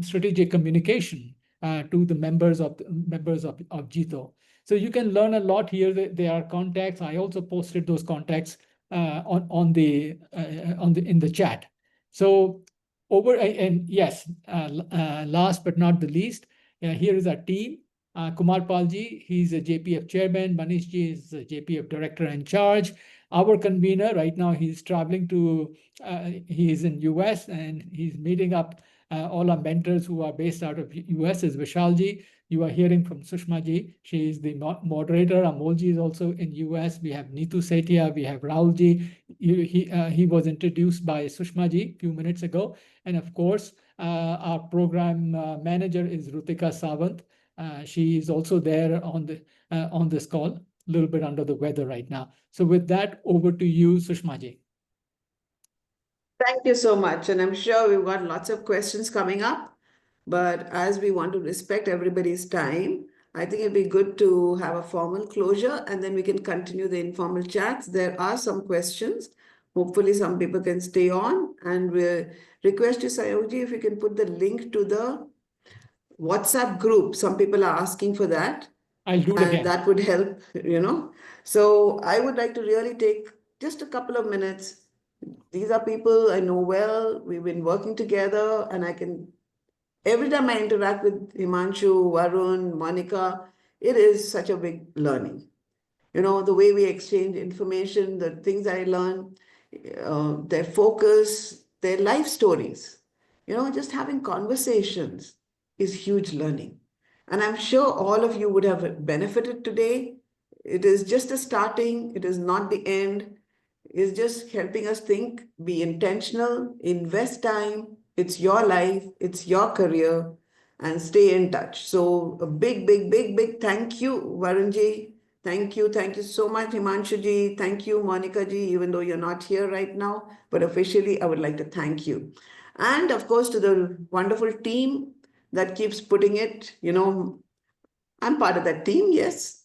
strategic communication to the members of JITO. So you can learn a lot here. There are contacts. I also posted those contacts in the chat. So yes, last but not the least, here is our team. Kumar Palji, he's a JPF chairman. Manishji is a JPF director in charge. Our convener right now, he's traveling to, he's in US and he's meeting up all our mentors who are based out of US is Vishalji. You are hearing from Sushmaji. She is the moderator. Amolji is also in US. We have Neetu Setia. We have Rahulji. He was introduced by Sushmaji a few minutes ago. And of course, our program manager is Rutika Sawant. She is also there on this call, a little bit under the weather right now. So with that, over to you, Sushmaji. Thank you so much. And I'm sure we've got lots of questions coming up. But as we want to respect everybody's time, I think it'd be good to have a formal closure and then we can continue the informal chats. There are some questions. Hopefully some people can stay on, and we request you, Sayogji, if you can put the link to the WhatsApp group. Some people are asking for that. I'll do it again. That would help, So I would like to really take just a couple of minutes. These are people I know well. We've been working together, and every time I interact with Himanshu, Varun, Monica, it is such a big learning. The way we exchange information, the things I learn, their focus, their life stories, just having conversations is huge learning. And I'm sure all of you would have benefited today. It is just a starting. It is not the end. It's just helping us think, be intentional, invest time. It's your life. It's your career, and stay in touch. So a big, big, big, big thank you, Varunji. Thank you. Thank you so much, Himanshuji. Thank you, Monica-ji, even though you're not here right now. But officially, I would like to thank you. And of course, to the wonderful team that keeps putting it, I'm part of that team, yes,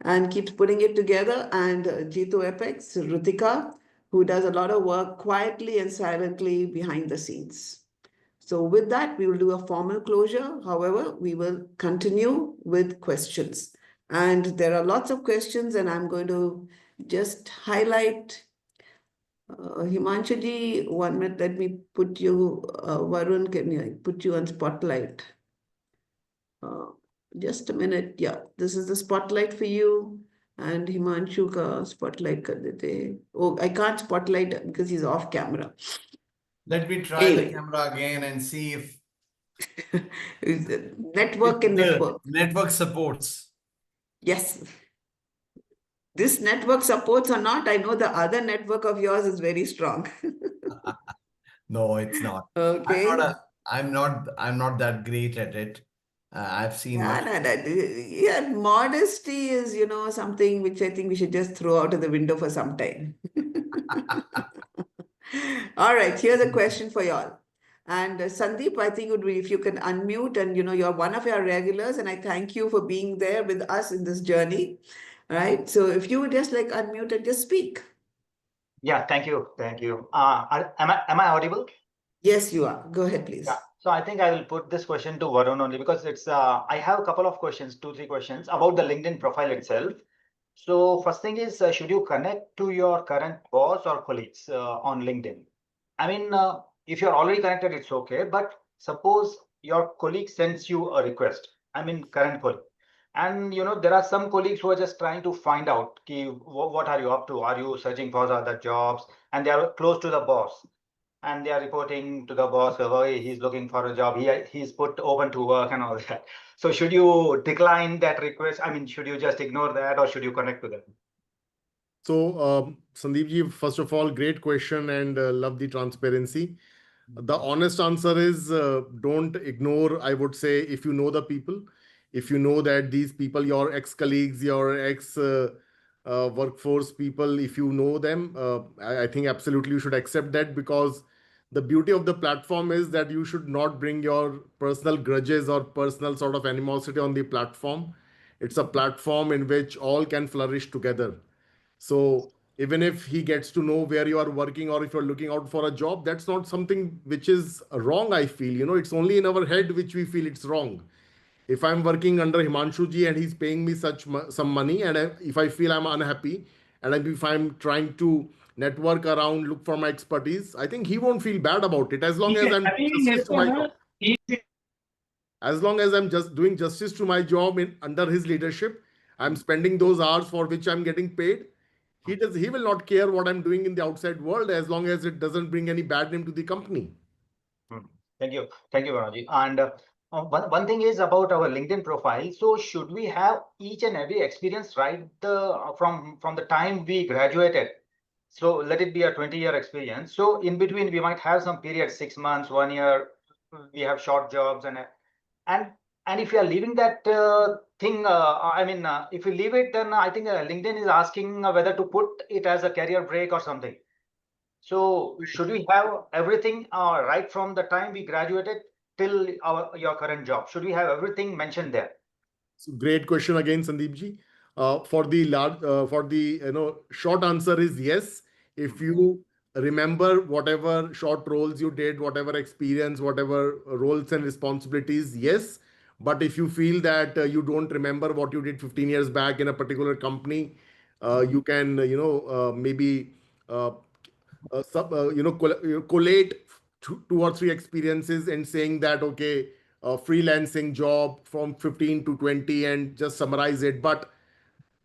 and keeps putting it together. And JITO Apex, Rutika, who does a lot of work quietly and silently behind the scenes. So with that, we will do a formal closure. However, we will continue with questions. And there are lots of questions, and I'm going to just highlight Himanshuji, 1 minute, let me put you, Varun, can I put you on spotlight? Just a minute. Yeah, this is the spotlight for you. And Himanshu ka spotlight kar dete. Oh, I can't spotlight because he's off camera. Let me try the camera again and see if network and network. Network supports. Yes. This network supports or not, I know the other network of yours is very strong. No, it's not. Okay. I'm not that great at it. I've seen yeah, modesty is, something which I think we should just throw out of the window for some time. All right, here's a question for y'all. And Sandeep, I think it would be if you can unmute, and you're one of our regulars, and I thank you for being there with us in this journey. All right, so if you would just unmute and just speak. Yeah, thank you. Thank you. Am I audible? Yes, you are. Go ahead, please. Yeah. So I think I will put this question to Varun only because it's I have a couple of questions, 2-3 questions about the LinkedIn profile itself. So first thing is, should you connect to your current boss or colleagues on LinkedIn? I mean, if you're already connected, it's okay. But suppose your colleague sends you a request, current colleague, And there are some colleagues who are just trying to find out what are you up to? Are you searching for other jobs? And they are close to the boss. And they are reporting to the boss, oh, he's looking for a job. He's put open to work and all that. So should you decline that request? I mean, should you just ignore that or should you connect to them? So, Sandeep ji, first of all, great question and love the transparency. The honest answer is don't ignore, I would say, if you know the people, if you know that these people, your ex-colleagues, your ex-workforce people, if you know them, I think absolutely you should accept that, because the beauty of the platform is that you should not bring your personal grudges or personal sort of animosity on the platform. It's a platform in which all can flourish together. So even if he gets to know where you are working or if you're looking out for a job, that's not something which is wrong, I feel. It's only in our head which we feel it's wrong. If I'm working under Himanshu ji and he's paying me some money, and if I feel I'm unhappy, and if I'm trying to network around, look for my expertise, I think he won't feel bad about it, as long as I'm doing justice to my job. As long as I'm just doing justice to my job under his leadership, I'm spending those hours for which I'm getting paid. He will not care what I'm doing in the outside world, as long as it doesn't bring any bad name to the company. Thank you, Varaji. And one thing is about our LinkedIn profile. So should we have each and every experience right from the time we graduated? So let it be a 20-year experience. So in between we might have some period, 6 months, 1 year. We have short jobs and if you are leaving that thing, if you leave it, then I think LinkedIn is asking whether to put it as a career break or something. So should we have everything right from the time we graduated till your current job? Should we have everything mentioned there? So great question again, Sandeep ji. For the short answer is yes. If you remember whatever short roles you did, whatever experience, whatever roles and responsibilities, yes. But if you feel that you don't remember what you did 15 years back in a particular company, you can maybe collate two or three experiences and saying that, okay, a freelancing job from 15 to 20, and just summarize it. But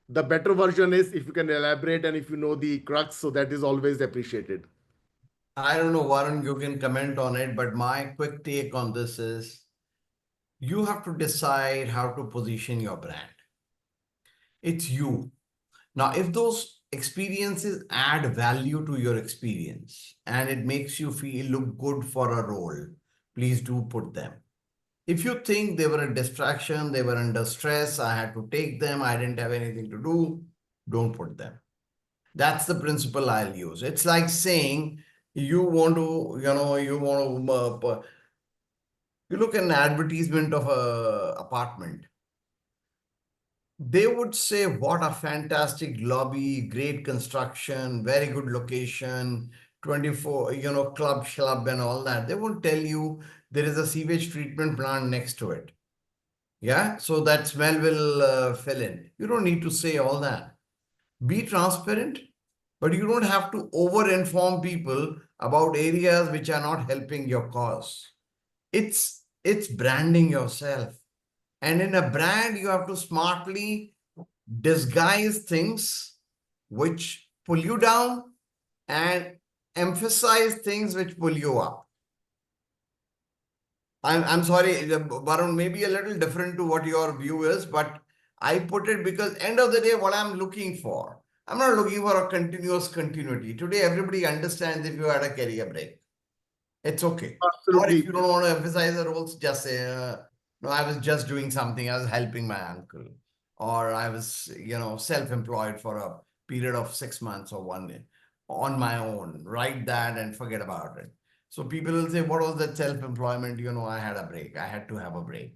the better version is if you can elaborate and if you know the crux, so that is always appreciated. I don't know, Varun, you can comment on it, but my quick take on this is you have to decide how to position your brand. It's you. Now, if those experiences add value to your experience and it makes you look good for a role, please do put them. If you think they were a distraction, they were under stress, I had to take them, I didn't have anything to do, don't put them. That's the principle I'll use. It's like saying you look at an advertisement of an apartment. They would say, what a fantastic lobby, great construction, very good location, 24, club and all that. They won't tell you there is a sewage treatment plant next to it. Yeah, so that smell will fill in. You don't need to say all that. Be transparent, but you don't have to over-inform people about areas which are not helping your cause. It's branding yourself. And in a brand, you have to smartly disguise things which pull you down and emphasize things which pull you up. I'm sorry, Varun, maybe a little different to what your view is, but I put it because end of the day, what I'm looking for, I'm not looking for a continuous continuity. Today, everybody understands if you had a career break. It's okay. Absolutely. Or if you don't want to emphasize the roles, just say, no, I was just doing something. I was helping my uncle. Or I was, self-employed for a period of 6 months or 1 year on my own. Write that and forget about it. So people will say, what was that self-employment? I had a break. I had to have a break.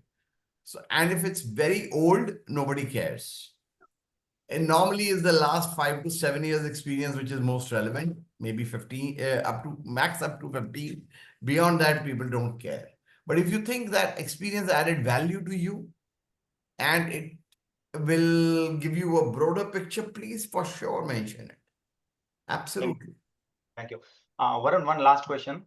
So, and if it's very old, nobody cares. And normally is the last 5 to 7 years experience, which is most relevant, maybe 15, up to 15. Beyond that, people don't care. But if you think that experience added value to you and it will give you a broader picture, please for sure mention it. Absolutely. Thank you. Varun, one last question.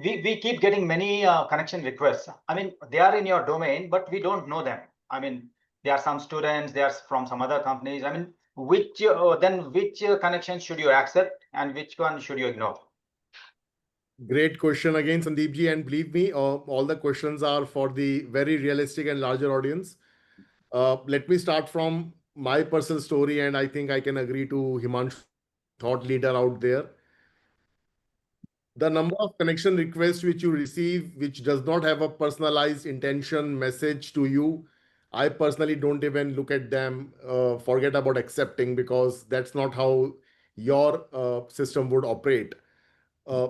We keep getting many connection requests. I mean, they are in your domain, but we don't know them. I mean, there are some students, they are from some other companies. I mean, which connections should you accept and which one should you ignore? Great question again, Sandeep ji. And believe me, all the questions are for the very realistic and larger audience. Let me start from my personal story, and I think I can agree to Himanshu, thought leader out there. The number of connection requests which you receive, which does not have a personalized intention message to you, I personally don't even look at them, forget about accepting, because that's not how your system would operate.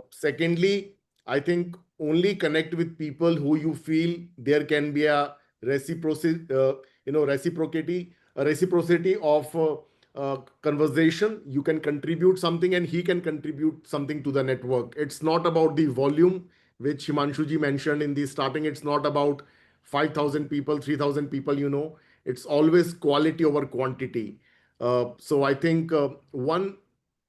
Secondly, I think only connect with people who you feel there can be a reciprocity, reciprocity of conversation. You can contribute something and he can contribute something to the network. It's not about the volume, which Himanshu ji mentioned in the starting. It's not about 5,000 people, 3,000 people. It's always quality over quantity. So I think one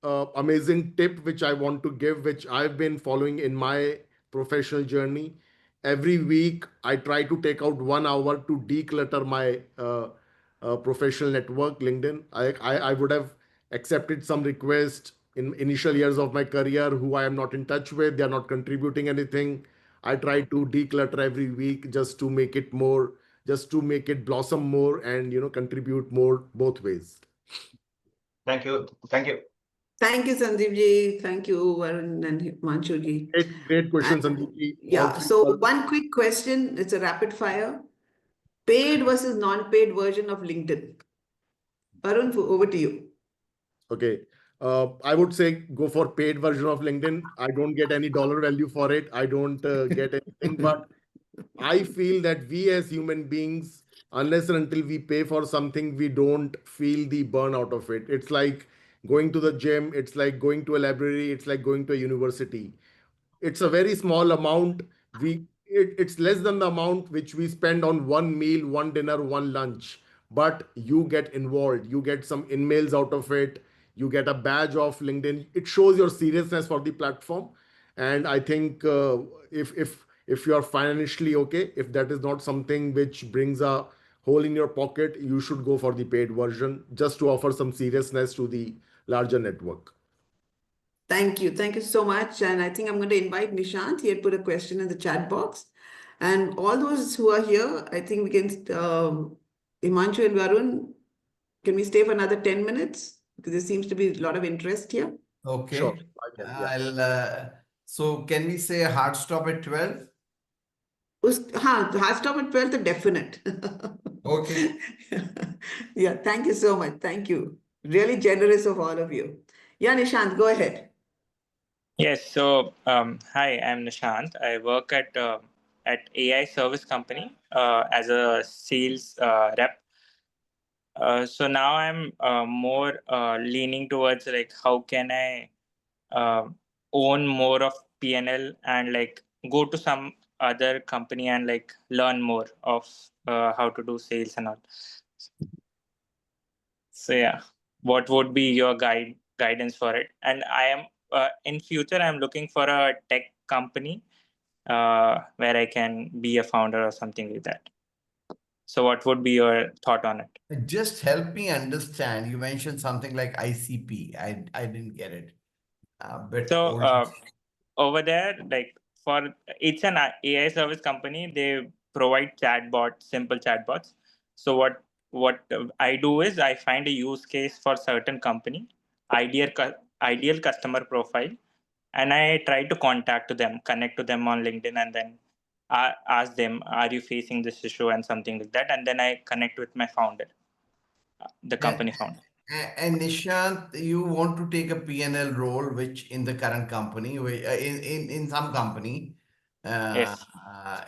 amazing tip which I want to give, which I've been following in my professional journey. Every week, I try to take out 1 hour to declutter my professional network, LinkedIn. I would have accepted some requests in initial years of my career who I am not in touch with. They are not contributing anything. I try to declutter every week just to make it more, just to make it blossom more and contribute more both ways. Thank you. Thank you. Thank you, Sandeep ji. Thank you, Varun and Himanshu ji. Great question, Sandeep ji. Yeah, so one quick question. It's a rapid fire. Paid versus non-paid version of LinkedIn. Varun, over to you. Okay. I would say go for paid version of LinkedIn. I don't get any dollar value for it. I don't get anything, but I feel that we as human beings, unless and until we pay for something, we don't feel the burnout of it. It's like going to the gym. It's like going to a library. It's like going to a university. It's a very small amount. It's less than the amount which we spend on one meal, one dinner, one lunch. But you get involved. You get some emails out of it. You get a badge of LinkedIn. It shows your seriousness for the platform. And I think if you are financially okay, if that is not something which brings a hole in your pocket, you should go for the paid version just to offer some seriousness to the larger network. Thank you. Thank you so much. And I think I'm going to invite Nishant. He had put a question in the chat box. And all those who are here, I think we can, Himanshu and Varun, can we stay for another 10 minutes? Because there seems to be a lot of interest here. Okay. Sure. So can we say a hard stop at 12? Hard stop at 12 is definite. Okay. Yeah, thank you so much. Thank you. Really generous of all of you. Yeah, Nishant, go ahead. Yes, so hi, I'm Nishant. I work at AI service company as a sales rep. So now I'm more leaning towards like how can I own more of PNL and like go to some other company and like learn more of how to do sales and all. So yeah, what would be your guidance for it? And I am in future I'm looking for a tech company where I can be a founder or something like that. So what would be your thought on it? Just help me understand. You mentioned something like ICP. I didn't get it. So over there, like it's an AI service company. They provide simple chatbots. So what I do is I find a use case for certain company, ideal customer profile, and I try to connect to them on LinkedIn, and then ask them, are you facing this issue and something like that, and then I connect with my founder, the company founder. And Nishant, you want to take a PNL role, which in the current company, in some company, Yes.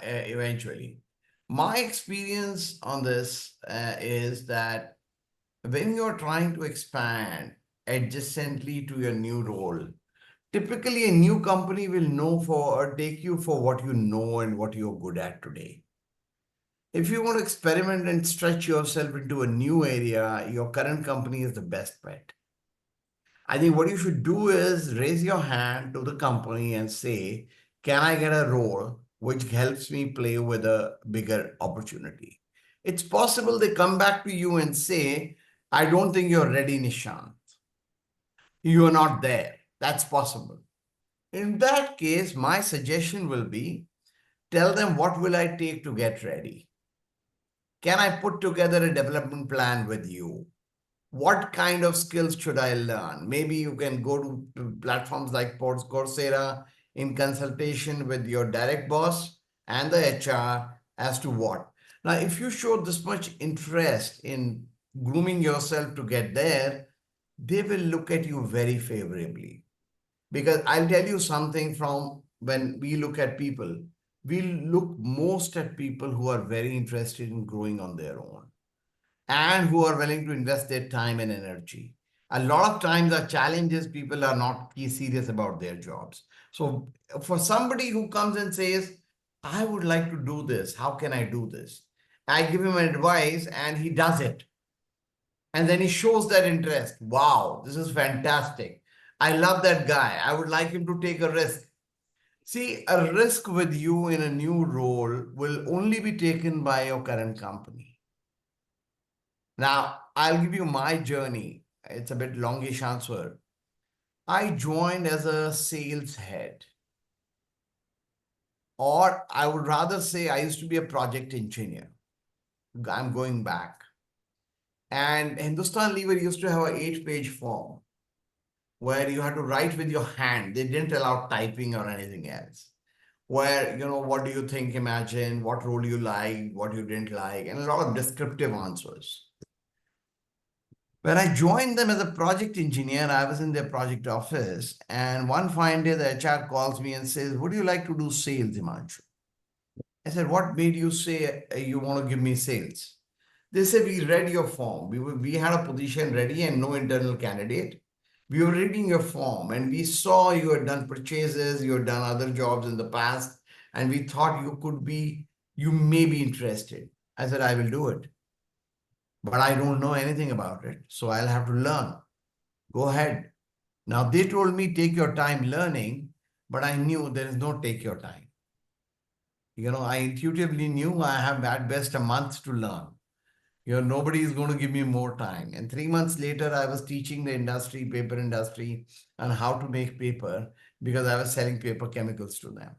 Eventually. My experience on this is that when you're trying to expand adjacently to your new role, typically a new company will take you for what you know and what you're good at today. If you want to experiment and stretch yourself into a new area, your current company is the best bet. I think what you should do is raise your hand to the company and say, can I get a role which helps me play with a bigger opportunity? it's possible they come back to you and say, I don't think you're ready, Nishant. You are not there. That's possible. In that case, my suggestion will be, tell them what will I take to get ready? Can I put together a development plan with you? What kind of skills should I learn? Maybe you can go to platforms like Coursera in consultation with your direct boss and the HR as to what. Now, if you show this much interest in grooming yourself to get there, they will look at you very favorably. Because I'll tell you something from when we look at people, we look most at people who are very interested in growing on their own and who are willing to invest their time and energy. A lot of times our challenge is people are not serious about their jobs. So for somebody who comes and says, I would like to do this, how can I do this? I give him advice and he does it. And then he shows that interest. Wow, this is fantastic. I love that guy. I would like him to take a risk. See, a risk with you in a new role will only be taken by your current company. Now, I'll give you my journey. It's a bit longish answer. I joined as a sales head. Or I would rather say I used to be a project engineer. I'm going back. And Hindustan Lever used to have an 8-page form where you had to write with your hand. They didn't allow typing or anything else. Where, what do you think, imagine, what role you like, what you didn't like, and a lot of descriptive answers. When I joined them as a project engineer, I was in their project office, and one fine day the HR calls me and says, would you like to do sales, Himanshu? I said, what made you say you want to give me sales? They said, we read your form. We had a position ready and no internal candidate. We were reading your form and we saw you had done purchases, you had done other jobs in the past, and we thought you may be interested. I said, I will do it. But I don't know anything about it, so I'll have to learn. Go ahead. Now, they told me, take your time learning, but I knew there is no take your time. I intuitively knew I have at best a month to learn. Nobody is going to give me more time. And 3 months later, I was teaching the industry, paper industry, on how to make paper because I was selling paper chemicals to them.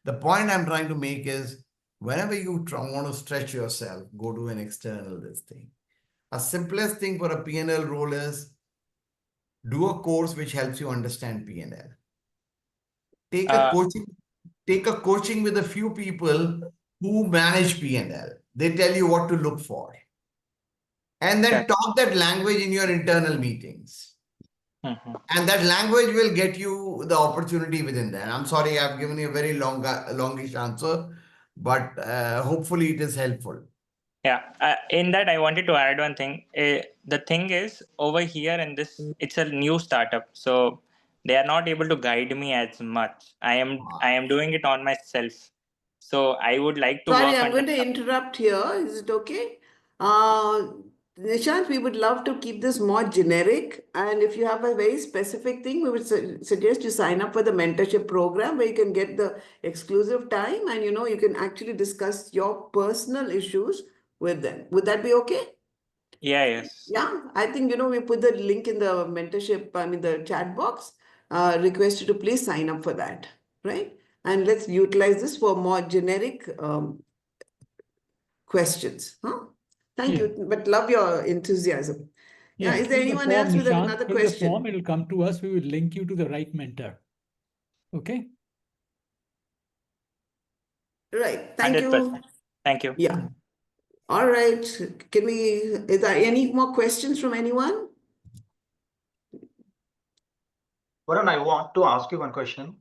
The point I'm trying to make is whenever you want to stretch yourself, go to an external this thing. A simplest thing for a P&L role is do a course which helps you understand P&L. Take a coaching with a few people who manage P&L. They tell you what to look for. And then talk that language in your internal meetings. And that language will get you the opportunity within that. I'm sorry, I've given you a very longish answer, but hopefully it is helpful. Yeah, in that I wanted to add one thing. The thing is over here in this, it's a new startup. So they are not able to guide me as much. I am doing it on myself. So I would like to Sorry, work I'm going to interrupt here. Is it okay? Nishant, we would love to keep this more generic. And if you have a very specific thing, we would suggest you sign up for the mentorship program where you can get the exclusive time and, you can actually discuss your personal issues with them. Would that be okay? Yeah, yes. Yeah, I think, we put the link in the mentorship, the chat box. Request you to please sign up for that, right? And let's utilize this for more generic questions. Thank you, but love your enthusiasm. Yeah, is there anyone else with another question? The form, it will come to us. We will link you to the right mentor. Okay? Right. Thank 100%. you. Thank you. Yeah. All right. Is there any more questions from anyone? Varun, I want to ask you one question.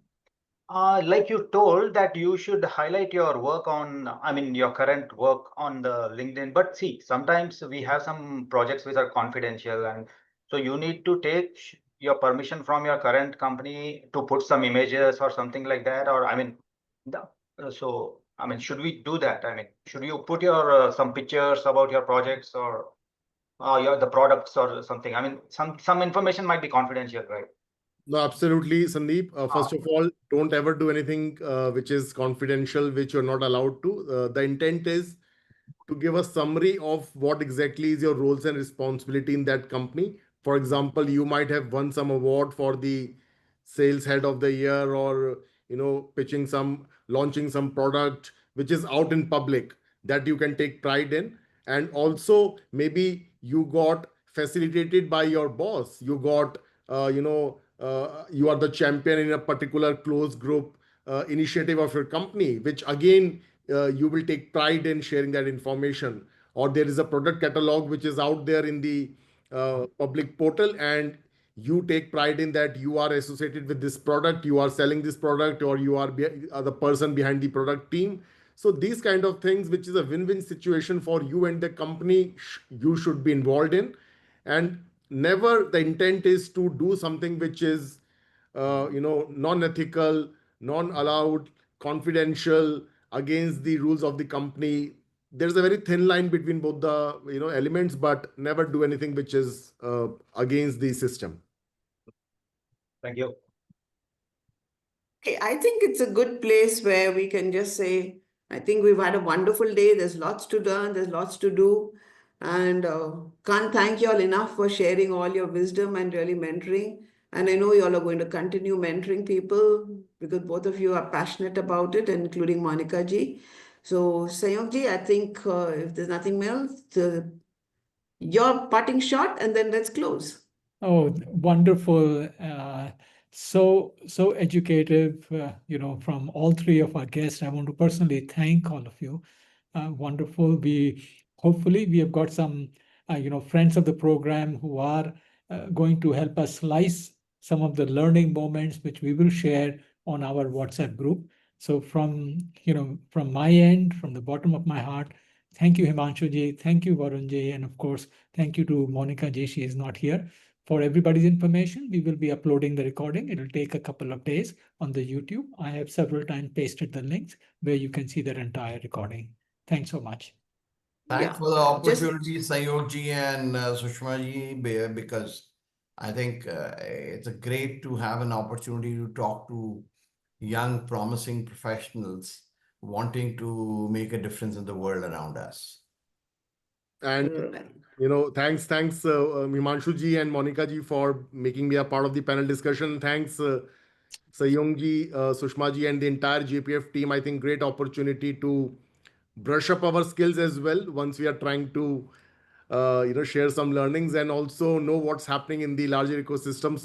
Like you told that you should highlight your work your current work on the LinkedIn. But see, sometimes we have some projects which are confidential, and so you need to take your permission from your current company to put some images or something like that. Or should we do that? Should you put your some pictures about your projects or the products or something? Some information might be confidential, right? No, absolutely, Sandeep. First of all, don't ever do anything which is confidential, which you're not allowed to. The intent is to give a summary of what exactly is your roles and responsibility in that company. For example, you might have won some award for the sales head of the year, or launching some product which is out in public that you can take pride in. And also maybe you got facilitated by your boss. You got you are the champion in a particular closed group initiative of your company, which again you will take pride in sharing that information. Or there is a product catalog which is out there in the public portal, and you take pride in that you are associated with this product, you are selling this product, or you are the person behind the product team. So these kind of things, which is a win-win situation for you and the company, you should be involved in. And never the intent is to do something which is non-ethical, non-allowed, confidential, against the rules of the company. There's a very thin line between both the elements, but never do anything which is against the system. Thank you. Okay, I think it's a good place where we can just say, I think we've had a wonderful day. There's lots to learn, there's lots to do. And can't thank you all enough for sharing all your wisdom and really mentoring. And I know you all are going to continue mentoring people because both of you are passionate about it, including Monica ji. So Sayog ji, I think if there's nothing else, your parting shot, and then let's close. Oh, wonderful. So educative, from all three of our guests. I want to personally thank all of you. Wonderful. Hopefully we have got some, friends of the program who are going to help us slice some of the learning moments, which we will share on our WhatsApp group. So from my end, from the bottom of my heart, thank you, Himanshu ji. Thank you, Varun ji. And of course, thank you to Monica ji. She is not here. For everybody's information, we will be uploading the recording. It will take a couple of days on the YouTube. I have several times pasted the links where you can see the entire recording. Thanks so much. Thanks for the opportunity, Sayog ji and Sushma ji, because I think it's great to have an opportunity to talk to young, promising professionals wanting to make a difference in the world around us. And thanks Himanshu ji and Monica ji for making me a part of the panel discussion. Thanks Sayong ji, Sushma ji, and the entire JPF team. I think great opportunity to brush up our skills as well once we are trying to share some learnings and also know what's happening in the larger ecosystem. So